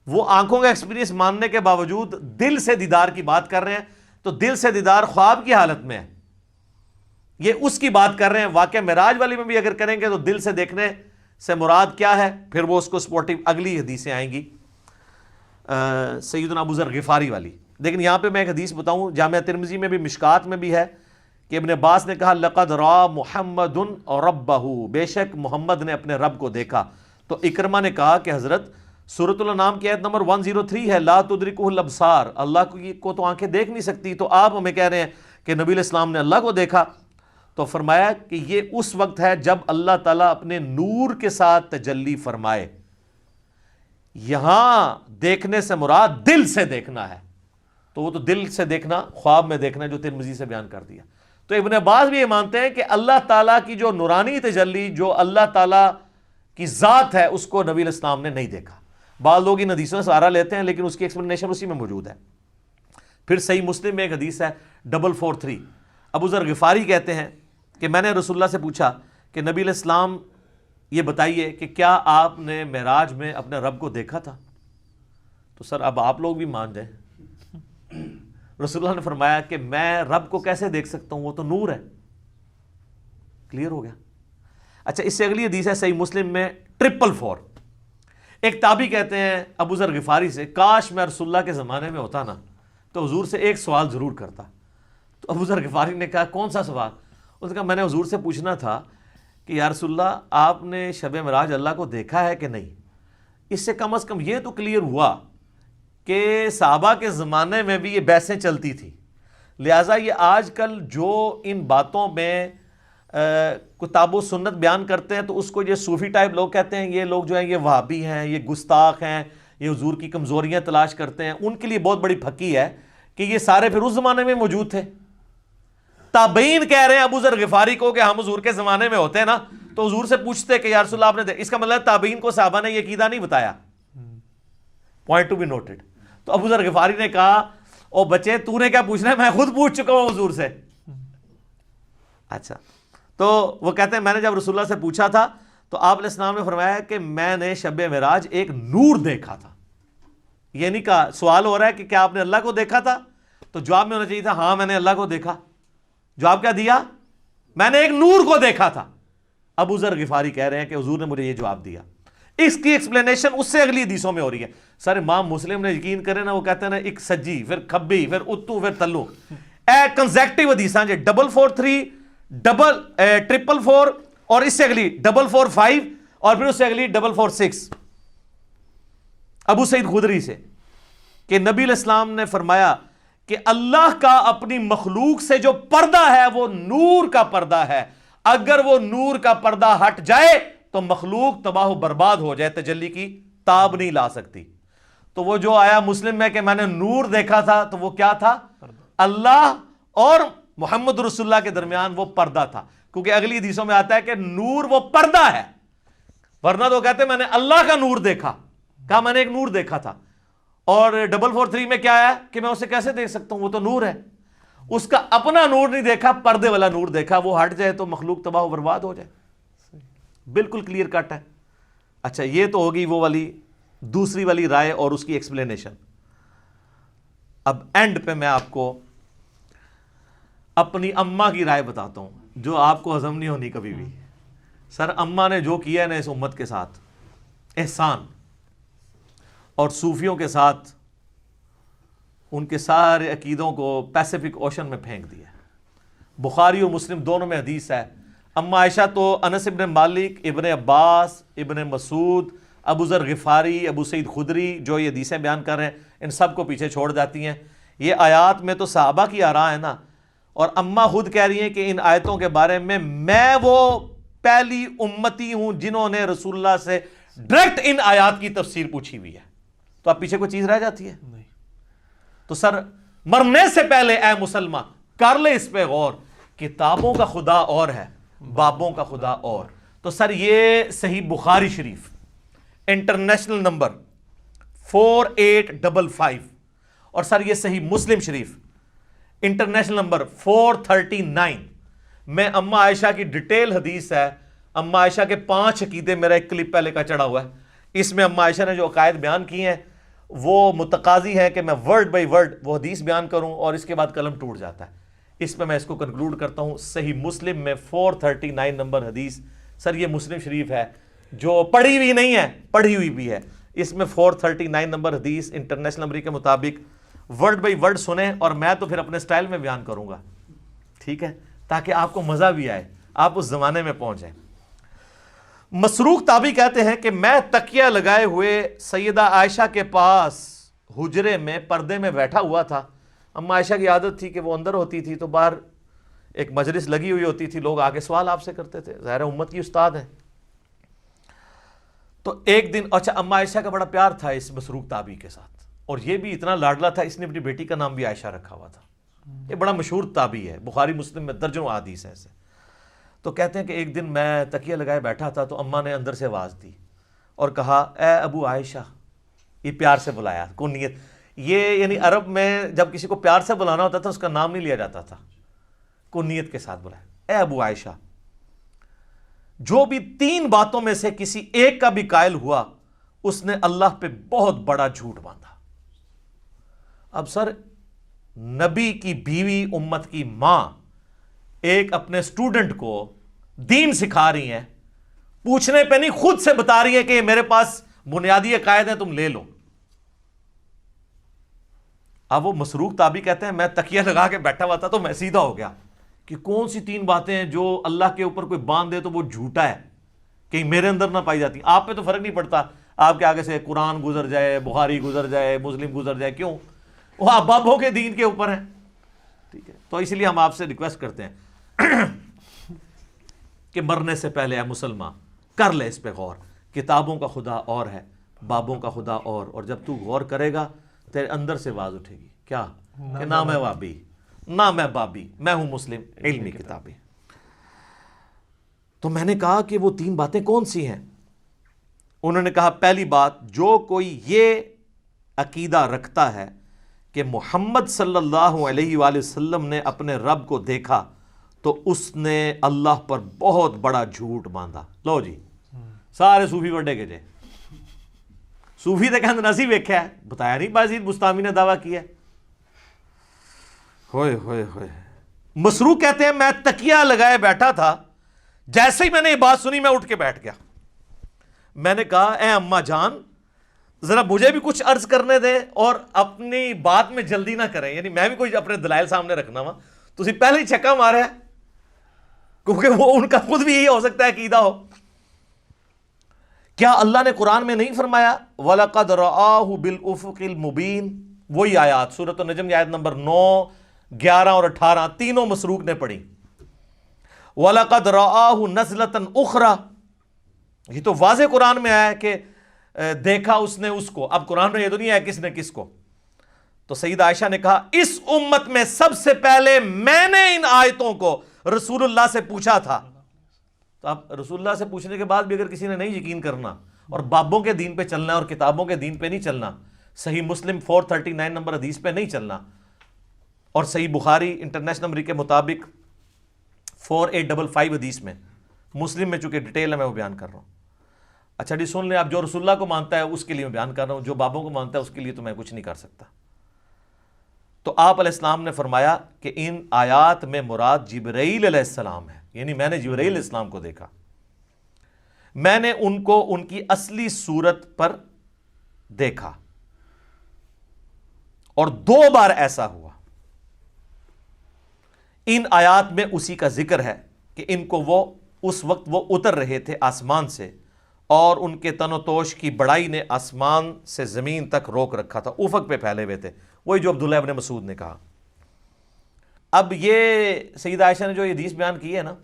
وہ آنکھوں کا ایکسپیرینس ماننے کے باوجود دل سے دیدار کی بات کر رہے ہیں. تو دل سے دیدار خواب کی حالت میں ہے، یہ اس کی بات کر رہے ہیں. واقعہ معراج والی میں بھی اگر کریں گے تو دل سے دیکھنے سے مراد کیا ہے، پھر وہ اس کو سپورٹیو اگلی حدیثیں آئیں گی سیدنا ابو ذر غفاری والی. لیکن یہاں پہ میں ایک حدیث بتاؤں، جامعہ ترمذی میں بھی مشکات میں بھی ہے کہ ابن عباس نے کہا لقد را محمد ربہ، بے شک محمد نے اپنے رب کو دیکھا. تو اکرمہ نے کہا کہ حضرت سورۃ الانعام کی آیت نمبر 103 ہے لا تدرکہ الابصار، اللہ کو تو آنکھیں دیکھ نہیں سکتی، تو آپ ہمیں کہہ رہے ہیں کہ نبی علیہ السلام نے اللہ کو دیکھا. تو فرمایا کہ یہ اس وقت ہے جب اللہ تعالیٰ اپنے نور کے ساتھ تجلی فرمائے. یہاں دیکھنے سے مراد دل سے دیکھنا ہے، تو وہ تو دل سے دیکھنا خواب میں دیکھنا جو ترمذی سے بیان کر دیا. تو ابن عباس بھی یہ مانتے ہیں کہ اللہ تعالیٰ کی جو نورانی تجلی، جو اللہ تعالیٰ کی ذات ہے، اس کو نبی علیہ السلام نے نہیں دیکھا. بعض لوگ ان حدیثوں سے سہارا لیتے ہیں لیکن اس کی ایکسپلینیشن اسی میں موجود ہے. پھر صحیح مسلم میں ایک حدیث ہے 443. ابو ذر غفاری کہتے ہیں کہ میں نے رسول اللہ سے پوچھا کہ نبی علیہ السلام یہ بتائیے کہ کیا آپ نے معراج میں اپنے رب کو دیکھا تھا؟ تو سر اب آپ لوگ بھی مان جائیں. رسول اللہ نے فرمایا کہ میں رب کو کیسے دیکھ سکتا ہوں، وہ تو نور ہے. کلیئر ہو گیا. اچھا، اس سے اگلی حدیث ہے صحیح مسلم میں 444. ایک تابعی کہتے ہیں ابو ذر غفاری سے کاش میں رسول اللہ کے زمانے میں ہوتا نا تو حضور سے ایک سوال ضرور کرتا. تو ابو ذر غفاری نے کہا کون سا سوال؟ اس نے کہا میں نے حضور سے پوچھنا تھا کہ یا رسول اللہ آپ نے شب معراج اللہ کو دیکھا ہے کہ نہیں. اس سے کم از کم یہ تو کلیئر ہوا کہ صحابہ کے زمانے میں بھی یہ بحثیں چلتی تھی، لہٰذا یہ آج کل جو ان باتوں میں کتاب و سنت بیان کرتے ہیں تو اس کو یہ صوفی ٹائپ لوگ کہتے ہیں، یہ لوگ جو ہیں یہ وہابی ہیں، یہ گستاخ ہیں، یہ حضور کی کمزوریاں تلاش کرتے ہیں. ان کے لیے بہت بڑی پھکی ہے کہ یہ سارے پھر اس زمانے میں موجود تھے. تابعین کہہ رہے ہیں ابو ذر غفاری کو کہ ہم حضور کے زمانے میں ہوتے ہیں نا تو حضور سے پوچھتے کہ یا رسول اللہ آپ نے اس کا مطلب تابعین کو صحابہ نے یہ عقیدہ نہیں بتایا. Point to be noted. تو ابو ذر غفاری نے کہا او بچے تو نے کیا پوچھنا ہے، میں خود پوچھ چکا ہوں حضور سے. اچھا، تو وہ کہتے ہیں میں نے جب رسول اللہ سے پوچھا تھا تو آپ علیہ السلام نے فرمایا کہ میں نے شب معراج ایک نور دیکھا تھا. یہ نہیں کہا، سوال ہو رہا ہے کہ کیا آپ نے اللہ کو دیکھا تھا، تو جواب میں ہونا چاہیے تھا ہاں میں نے اللہ کو دیکھا. جواب کیا دیا؟ میں نے ایک نور کو دیکھا تھا. ابو ذر غفاری کہہ رہے ہیں کہ حضور نے مجھے یہ جواب دیا. اس کی ایکسپلینیشن اس سے اگلی حدیثوں میں ہو رہی ہے. سر امام مسلم نے یقین کرے نا، وہ کہتے ہیں نا ایک سجی پھر کھبی پھر اتو پھر تلو، کنزیکٹیو حدیثاں جی 443 444 اور اس سے اگلی 445 اور پھر اس سے اگلی 446 ابو سعید خدری سے کہ نبی علیہ السلام نے فرمایا کہ اللہ کا اپنی مخلوق سے جو پردہ ہے وہ نور کا پردہ ہے، اگر وہ نور کا پردہ ہٹ جائے تو مخلوق تباہ و برباد ہو جائے، تجلی کی تاب نہیں لا سکتی. تو وہ جو آیا مسلم میں کہ میں نے نور دیکھا تھا تو وہ کیا تھا؟ اللہ اور محمد رسول اللہ کے درمیان وہ پردہ تھا، کیونکہ اگلی حدیثوں میں آتا ہے کہ نور وہ پردہ ہے. ورنہ تو کہتے ہیں میں نے اللہ کا نور دیکھا، کہا میں نے ایک نور دیکھا تھا. اور 443 میں کیا ہے کہ میں اسے کیسے دیکھ سکتا ہوں، وہ تو نور ہے. اس کا اپنا نور نہیں دیکھا، پردے والا نور دیکھا، وہ ہٹ جائے تو مخلوق تباہ و برباد ہو جائے. بالکل کلیئر کٹ ہے. اچھا، یہ تو ہوگی وہ والی دوسری والی رائے اور اس کی ایکسپلینیشن. اب اینڈ پہ میں آپ کو اپنی اماں کی رائے بتاتا ہوں جو آپ کو ہضم نہیں ہونی کبھی بھی. سر اماں نے جو کیا ہے نا اس امت کے ساتھ احسان اور صوفیوں کے ساتھ ان کے سارے عقیدوں کو پیسیفک اوشن میں پھینک دیا. بخاری اور مسلم دونوں میں حدیث ہے. اما عائشہ تو انس ابن مالک، ابن عباس، ابن مسعود، ابو ذر غفاری، ابو سعید خدری جو یہ حدیثیں بیان کر رہے ہیں ان سب کو پیچھے چھوڑ جاتی ہیں. یہ آیات میں تو صحابہ کی آراء ہے نا، اور اما خود کہہ رہی ہیں کہ ان آیتوں کے بارے میں وہ پہلی امتی ہوں جنہوں نے رسول اللہ سے ڈائریکٹ ان آیات کی تفسیر پوچھی ہوئی ہے. تو اب پیچھے کوئی چیز رہ جاتی ہے؟ نہیں. تو سر مرنے سے پہلے اے مسلمان کر لے اس پہ غور. کتابوں کا خدا اور ہے، بابوں کا خدا اور. تو سر یہ صحیح بخاری شریف انٹرنیشنل نمبر 4855، اور سر یہ صحیح مسلم شریف انٹرنیشنل نمبر 439 میں اما عائشہ کی ڈیٹیل حدیث ہے. اما عائشہ کے 5 عقیدے، میرا ایک کلپ پہلے کا چڑھا ہوا ہے، اس میں اما عائشہ نے جو عقائد بیان کی ہیں وہ متقاضی ہے کہ میں ورڈ بائی ورڈ وہ حدیث بیان کروں، اور اس کے بعد قلم ٹوٹ جاتا ہے. اس پہ میں اس کو کنکلوڈ کرتا ہوں. صحیح مسلم میں 439 نمبر حدیث. سر یہ مسلم شریف ہے جو پڑھی ہوئی نہیں ہے، پڑھی ہوئی بھی ہے. اس میں 439 نمبر حدیث انٹرنیشنل نمبر کے مطابق ورڈ بائی ورڈ سنیں، اور میں تو پھر اپنے سٹائل میں بیان کروں گا، ٹھیک ہے، تاکہ آپ کو مزہ بھی آئے، آپ اس زمانے میں پہنچ جائیں. مسروق تابعی کہتے ہیں کہ میں تکیہ لگائے ہوئے سیدہ عائشہ کے پاس حجرے میں پردے میں بیٹھا ہوا تھا. اما عائشہ کی عادت تھی کہ وہ اندر ہوتی تھی تو باہر ایک مجلس لگی ہوئی ہوتی تھی، لوگ آگے سوال آپ سے کرتے تھے، ظاہر امت کی استاد ہیں. تو ایک دن، اچھا اما عائشہ کا بڑا پیار تھا اس مسروق تابعی کے ساتھ، اور یہ بھی اتنا لاڈلا تھا اس نے اپنی بیٹی کا نام بھی عائشہ رکھا ہوا تھا. یہ بڑا مشہور تابعی ہے، بخاری مسلم میں درجنوں احادیث ہیں ایسے. تو کہتے ہیں کہ ایک دن میں تکیہ لگائے بیٹھا تھا تو اماں نے اندر سے آواز دی اور کہا اے ابو عائشہ. یہ پیار سے بلایا، کنیت. یہ یعنی عرب میں جب کسی کو پیار سے بلانا ہوتا تھا اس کا نام نہیں لیا جاتا تھا، کنیت کے ساتھ بلایا. اے ابو عائشہ، جو بھی 3 باتوں میں سے کسی ایک کا بھی قائل ہوا اس نے اللہ پہ بہت بڑا جھوٹ باندھا. اب سر نبی کی بیوی، امت کی ماں، ایک اپنے سٹوڈنٹ کو دین سکھا رہی ہیں، پوچھنے پہ نہیں خود سے بتا رہی ہے کہ میرے پاس بنیادی عقائد ہیں، تم لے لو. اب وہ مسروق تابعی کہتے ہیں میں تکیہ لگا کے بیٹھا ہوا تھا تو میں سیدھا ہو گیا کہ کون سی 3 باتیں ہیں جو اللہ کے اوپر کوئی باندھ دے تو وہ جھوٹا ہے، کہیں میرے اندر نہ پائی جاتی. آپ پہ تو فرق نہیں پڑتا، آپ کے آگے سے قرآن گزر جائے، بخاری گزر جائے، مسلم گزر جائے، کیوں؟ وہ آپ بابوں کے دین کے اوپر ہیں، ٹھیک ہے. تو اس لیے ہم آپ سے ریکویسٹ کرتے ہیں کہ مرنے سے پہلے اے مسلمان کر لے اس پہ غور. کتابوں کا خدا اور ہے، بابوں کا خدا اور جب تو غور کرے گا تیرے اندر سے آواز اٹھے گی، کیا کہ نہ میں وابی، نہ میں بابی، میں ہوں مسلم علمی کتابی. تو میں نے کہا کہ وہ 3 باتیں کون سی ہیں؟ انہوں نے کہا پہلی بات، جو کوئی یہ عقیدہ رکھتا ہے کہ محمد صلی اللہ علیہ وآلہ وسلم نے اپنے رب کو دیکھا تو اس نے اللہ پر بہت بڑا جھوٹ باندھا. لو جی سارے صوفی وڈے کے جے صوفی تے کہندے نسی ویکھیا ہے، بتایا نہیں بازید بستامی نے دعویٰ کیا ہے. ہوئے ہوئے ہوئے. مسروق کہتے ہیں میں تکیہ لگائے بیٹھا تھا، جیسے ہی میں نے یہ بات سنی میں اٹھ کے بیٹھ گیا. میں نے کہا اے اماں جان ذرا مجھے بھی کچھ عرض کرنے دیں اور اپنی بات میں جلدی نہ کریں، یعنی میں بھی کوئی اپنے دلائل سامنے رکھنا وا، تسی پہلے ہی چھکا مارے ہے، کیونکہ وہ ان کا خود بھی یہی ہو سکتا ہے عقیدہ ہو. کیا اللہ نے قرآن میں نہیں فرمایا وَلَقَدْ رَآهُ بِالْأُفُقِ الْمُبِينِ؟ وہی آیات سورۃ النجم کی آیت نمبر 9، 11 اور 18 تینوں مسروق نے پڑھی. وَلَقَدْ رَآهُ نَزْلَةً أُخْرَى، یہ تو واضح قرآن میں آیا ہے کہ دیکھا اس نے اس کو. اب قرآن میں یہ تو نہیں ہے کس نے کس کو. تو سیدہ عائشہ نے کہا اس امت میں سب سے پہلے میں نے ان آیتوں کو رسول اللہ سے پوچھا تھا. تو اب رسول اللہ سے پوچھنے کے بعد بھی اگر کسی نے نہیں یقین کرنا اور بابوں کے دین پہ چلنا اور کتابوں کے دین پہ نہیں چلنا، صحیح مسلم 439 نمبر حدیث پہ نہیں چلنا، اور صحیح بخاری انٹرنیشنل نمبر کے مطابق 4855 حدیث میں، مسلم میں چونکہ ڈیٹیل ہے میں وہ بیان کر رہا ہوں. اچھا جی سن لیں، آپ جو رسول اللہ کو مانتا ہے اس کے لیے میں بیان کر رہا ہوں، جو بابوں کو مانتا ہے اس کے لیے تو میں کچھ نہیں کر سکتا. تو آپ علیہ السلام نے فرمایا کہ ان آیات میں مراد جبرائیل علیہ السلام ہے، یعنی میں نے جبرائیل علیہ السلام کو دیکھا، میں نے ان کو ان کی اصلی صورت پر دیکھا اور 2 بار ایسا ہوا۔ ان آیات میں اسی کا ذکر ہے کہ ان کو وہ اس وقت وہ اتر رہے تھے آسمان سے، اور ان کے تن و توش کی بڑائی نے آسمان سے زمین تک روک رکھا تھا، افق پہ پھیلے ہوئے تھے، وہی جو عبداللہ ابن مسعود نے کہا۔ اب یہ سیدہ عائشہ نے جو یہ حدیث بیان کی ہے نا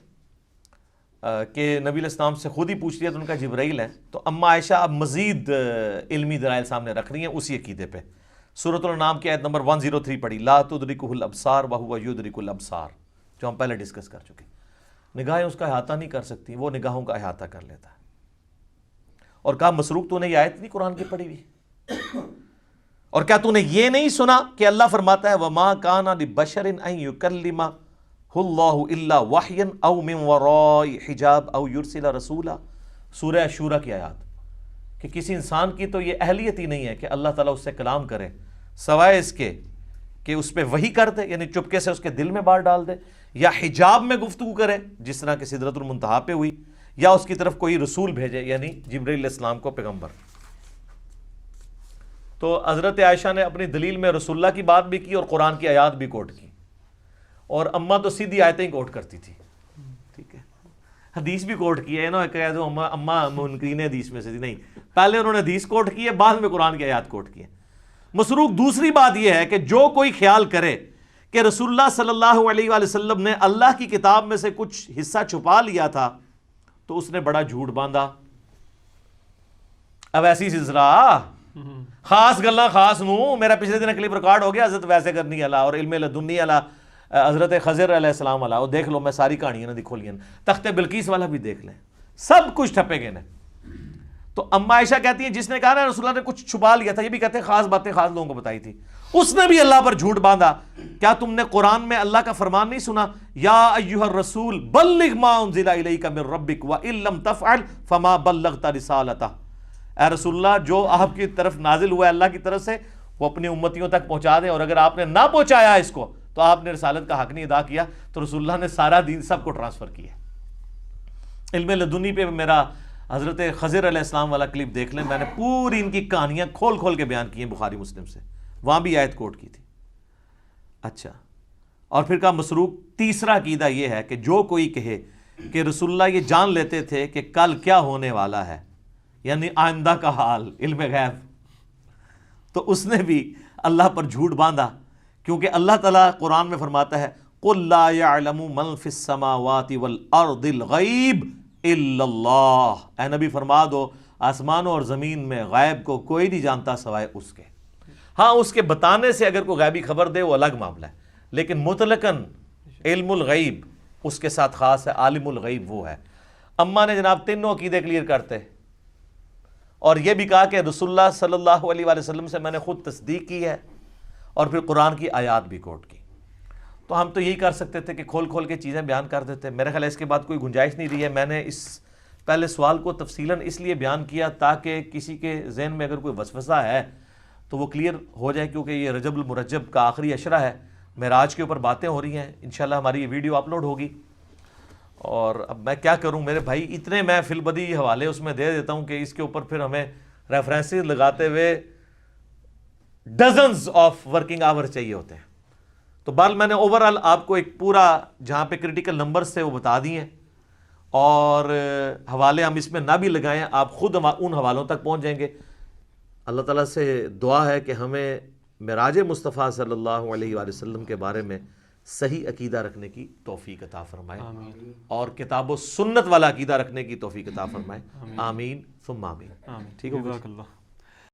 کہ نبی علیہ السلام سے خود ہی پوچھ لیا تو ان کا جبرائیل ہے، تو اما عائشہ اب مزید علمی دلائل سامنے رکھ رہی ہیں اسی عقیدے پہ۔ سورۃ الانعام کی آیت نمبر 103 پڑھی، لا تدرکہ الابصار وہو یدرک الابصار، جو ہم پہلے ڈسکس کر چکے۔ نگاہیں اس کا احاطہ نہیں کر سکتی، وہ نگاہوں کا احاطہ کر لیتا ہے۔ اور کہا مسروق تو نے یہ آیت نہیں قرآن کی پڑھی ہوئی؟ اور کیا تو نے یہ نہیں سنا کہ اللہ فرماتا ہے وَمَا كَانَ لِبَشَرٍ أَن يُكَلِّمَهُ اللَّهُ إِلَّا وَحْيًا أَوْ مِن وَرَاءِ حِجَابٍ أَوْ يُرْسِلَ رَسُولًا۔ سورہ شورى کی آیات کہ کسی انسان کی تو یہ اہلیت ہی نہیں ہے کہ اللہ تعالیٰ اس سے کلام کرے سوائے اس کے کہ اس پہ وحی کر دے، یعنی چپکے سے اس کے دل میں بات ڈال دے، یا حجاب میں گفتگو کرے جس طرح کہ سدرۃ المنتہا پہ ہوئی، یا اس کی طرف کوئی رسول بھیجے یعنی جبرائیل علیہ السلام کو پیغمبر۔ تو حضرت عائشہ نے اپنی دلیل میں رسول اللہ کی بات بھی کی اور قرآن کی آیات بھی کوٹ کی، اور اماں تو سیدھی آیتیں ہی کوٹ کرتی تھی، ٹھیک ہے، حدیث بھی کوٹ کی ہے نا، کہہ دو اماں منکرین حدیث میں سے تھی، نہیں، پہلے انہوں نے حدیث کوٹ کی ہے، بعد میں قرآن کی آیات کوٹ کی ہے۔ مسروق دوسری بات یہ ہے کہ جو کوئی خیال کرے کہ رسول اللہ صلی اللہ علیہ وآلہ وسلم نے اللہ کی کتاب میں سے کچھ حصہ چھپا لیا تھا تو اس نے بڑا جھوٹ باندھا۔ اب ایسی سلسلہ خاص گلاں خاص نو، میرا پچھلے دن کلپ ریکارڈ ہو گیا حضرت ویسے کرنی والا اور علم لدنی والا، حضرت خضر علیہ السلام والا، وہ دیکھ لو، میں ساری کہانیاں نہ کھولی ہیں، تخت بلقیس والا بھی دیکھ لیں، سب کچھ ٹھپے گئے نا۔ تو اما عائشہ کہتی ہیں جس نے کہا نا رسول اللہ نے کچھ چھپا لیا تھا، یہ بھی کہتے ہیں خاص باتیں خاص لوگوں کو بتائی تھی، اس نے بھی اللہ پر جھوٹ باندھا۔ کیا تم نے قرآن میں اللہ کا فرمان نہیں سنا، یا ایھا الرسول بلغ ما انزل الیک من ربک وان لم تفعل فما بلغت رسالتہ، اے رسول اللہ جو آپ کی طرف نازل ہوا ہے اللہ کی طرف سے وہ اپنی امتیوں تک پہنچا دیں، اور اگر آپ نے نہ پہنچایا اس کو تو آپ نے رسالت کا حق نہیں ادا کیا۔ تو رسول اللہ نے سارا دین سب کو ٹرانسفر کیا۔ علم لدنی پہ میرا حضرت خضر علیہ السلام والا کلپ دیکھ لیں، میں نے پوری ان کی کہانیاں کھول کھول کے بیان کی ہیں بخاری مسلم سے، وہاں بھی آیت کوٹ کی تھی۔ اچھا، اور پھر کہا مسروق تیسرا عقیدہ یہ ہے کہ جو کوئی کہے کہ رسول اللہ یہ جان لیتے تھے کہ کل کیا ہونے والا ہے، یعنی آئندہ کا حال، علم غیب، تو اس نے بھی اللہ پر جھوٹ باندھا، کیونکہ اللہ تعالیٰ قرآن میں فرماتا ہے قُلْ لَا يَعْلَمُ مَنْ فِي السَّمَاوَاتِ وَالْأَرْضِ الْغَيْبِ إِلَّا اللَّهُ، اے نبی فرما دو آسمانوں اور زمین میں غیب کو کوئی نہیں جانتا سوائے اس کے۔ ہاں اس کے بتانے سے اگر کوئی غیبی خبر دے وہ الگ معاملہ ہے، لیکن مطلقاً علم الغیب اس کے ساتھ خاص ہے، عالم الغیب وہ ہے۔ اماں نے جناب تینوں عقیدے کلیئر کرتے، اور یہ بھی کہا کہ رسول اللہ صلی اللہ علیہ وآلہ وسلم سے میں نے خود تصدیق کی ہے، اور پھر قرآن کی آیات بھی کوٹ کی۔ تو ہم تو یہی کر سکتے تھے کہ کھول کھول کے چیزیں بیان کر دیتے، میرے خیال ہے اس کے بعد کوئی گنجائش نہیں رہی ہے۔ میں نے اس پہلے سوال کو تفصیلاً اس لیے بیان کیا تاکہ کسی کے ذہن میں اگر کوئی وسوسہ ہے تو وہ کلیئر ہو جائے، کیونکہ یہ رجب المرجب کا آخری عشرہ ہے، معراج کے اوپر باتیں ہو رہی ہیں، انشاءاللہ ہماری یہ ویڈیو اپلوڈ ہوگی۔ اور اب میں کیا کروں میرے بھائی، اتنے میں فی البدی حوالے اس میں دے دیتا ہوں کہ اس کے اوپر پھر ہمیں ریفرنسز لگاتے ہوئے ڈزنز آف ورکنگ آور چاہیے ہوتے ہیں۔ تو بال میں نے اوورال آپ کو ایک پورا جہاں پہ کریٹیکل نمبرز تھے وہ بتا دیے، اور حوالے ہم اس میں نہ بھی لگائیں، آپ خود ان حوالوں تک پہنچ جائیں گے۔ اللہ تعالیٰ سے دعا ہے کہ ہمیں معراج مصطفیٰ صلی اللہ علیہ وآلہ وسلم کے بارے میں صحیح عقیدہ رکھنے کی توفیق عطا فرمائے، اور کتاب و سنت والا عقیدہ رکھنے کی توفیق عطا فرمائے، آمین ثم آمین۔ ٹھیک ہوگا؟